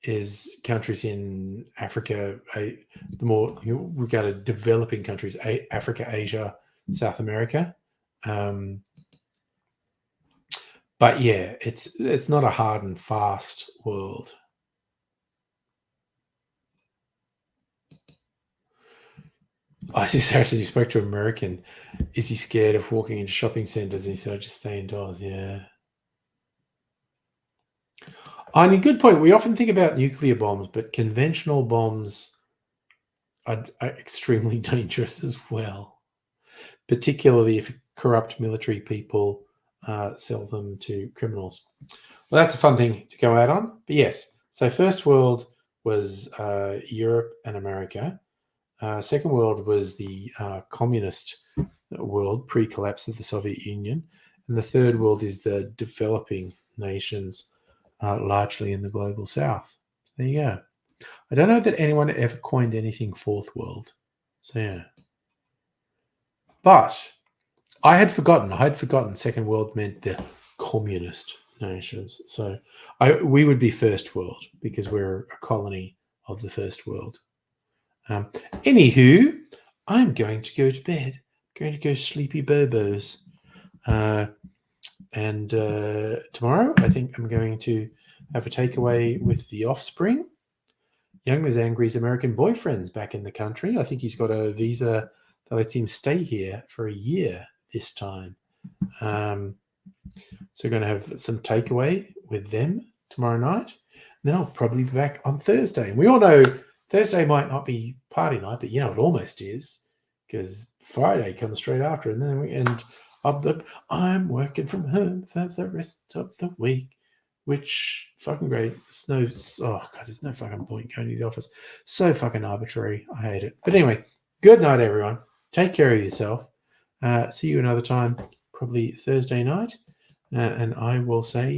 is countries in Africa, the more regarded developing countries, Africa, Asia, South America. But yeah, it's not a hard and fast world. I see, Saracen, you spoke to an American. Is he scared of walking into shopping centres? And he said, I just stay indoors. Yeah. I mean, good point. We often think about nuclear bombs, but conventional bombs are extremely dangerous as well, particularly if corrupt military people sell them to criminals. Well, that's a fun thing to go out on. But yes, so first world was Europe and America. Second world was the communist world, pre-collapse of the Soviet Union. And the third world is the developing nations, largely in the global south. There you go. I don't know that anyone ever coined anything fourth world. So yeah. But I had forgotten second world meant the communist nations. So we would be first world because we're a colony of the first world. Anywho, I'm going to go to bed. Going to go sleepy bobos. And tomorrow, I think I'm going to have a takeaway with the offspring. Young Mazangri's American boyfriend's back in the country. I think he's got a visa that lets him stay here for a year this time. So we're going to have some takeaway with them tomorrow night. And then I'll probably be back on Thursday. And we all know Thursday might not be party night, but it almost is because Friday comes straight after. And then I'm working from home for the rest of the week, which fucking great. There's no fucking point going to the office. So fucking arbitrary. I hate it. But anyway, good night, everyone. Take care of yourself. See you another time, probably Thursday night. And I will say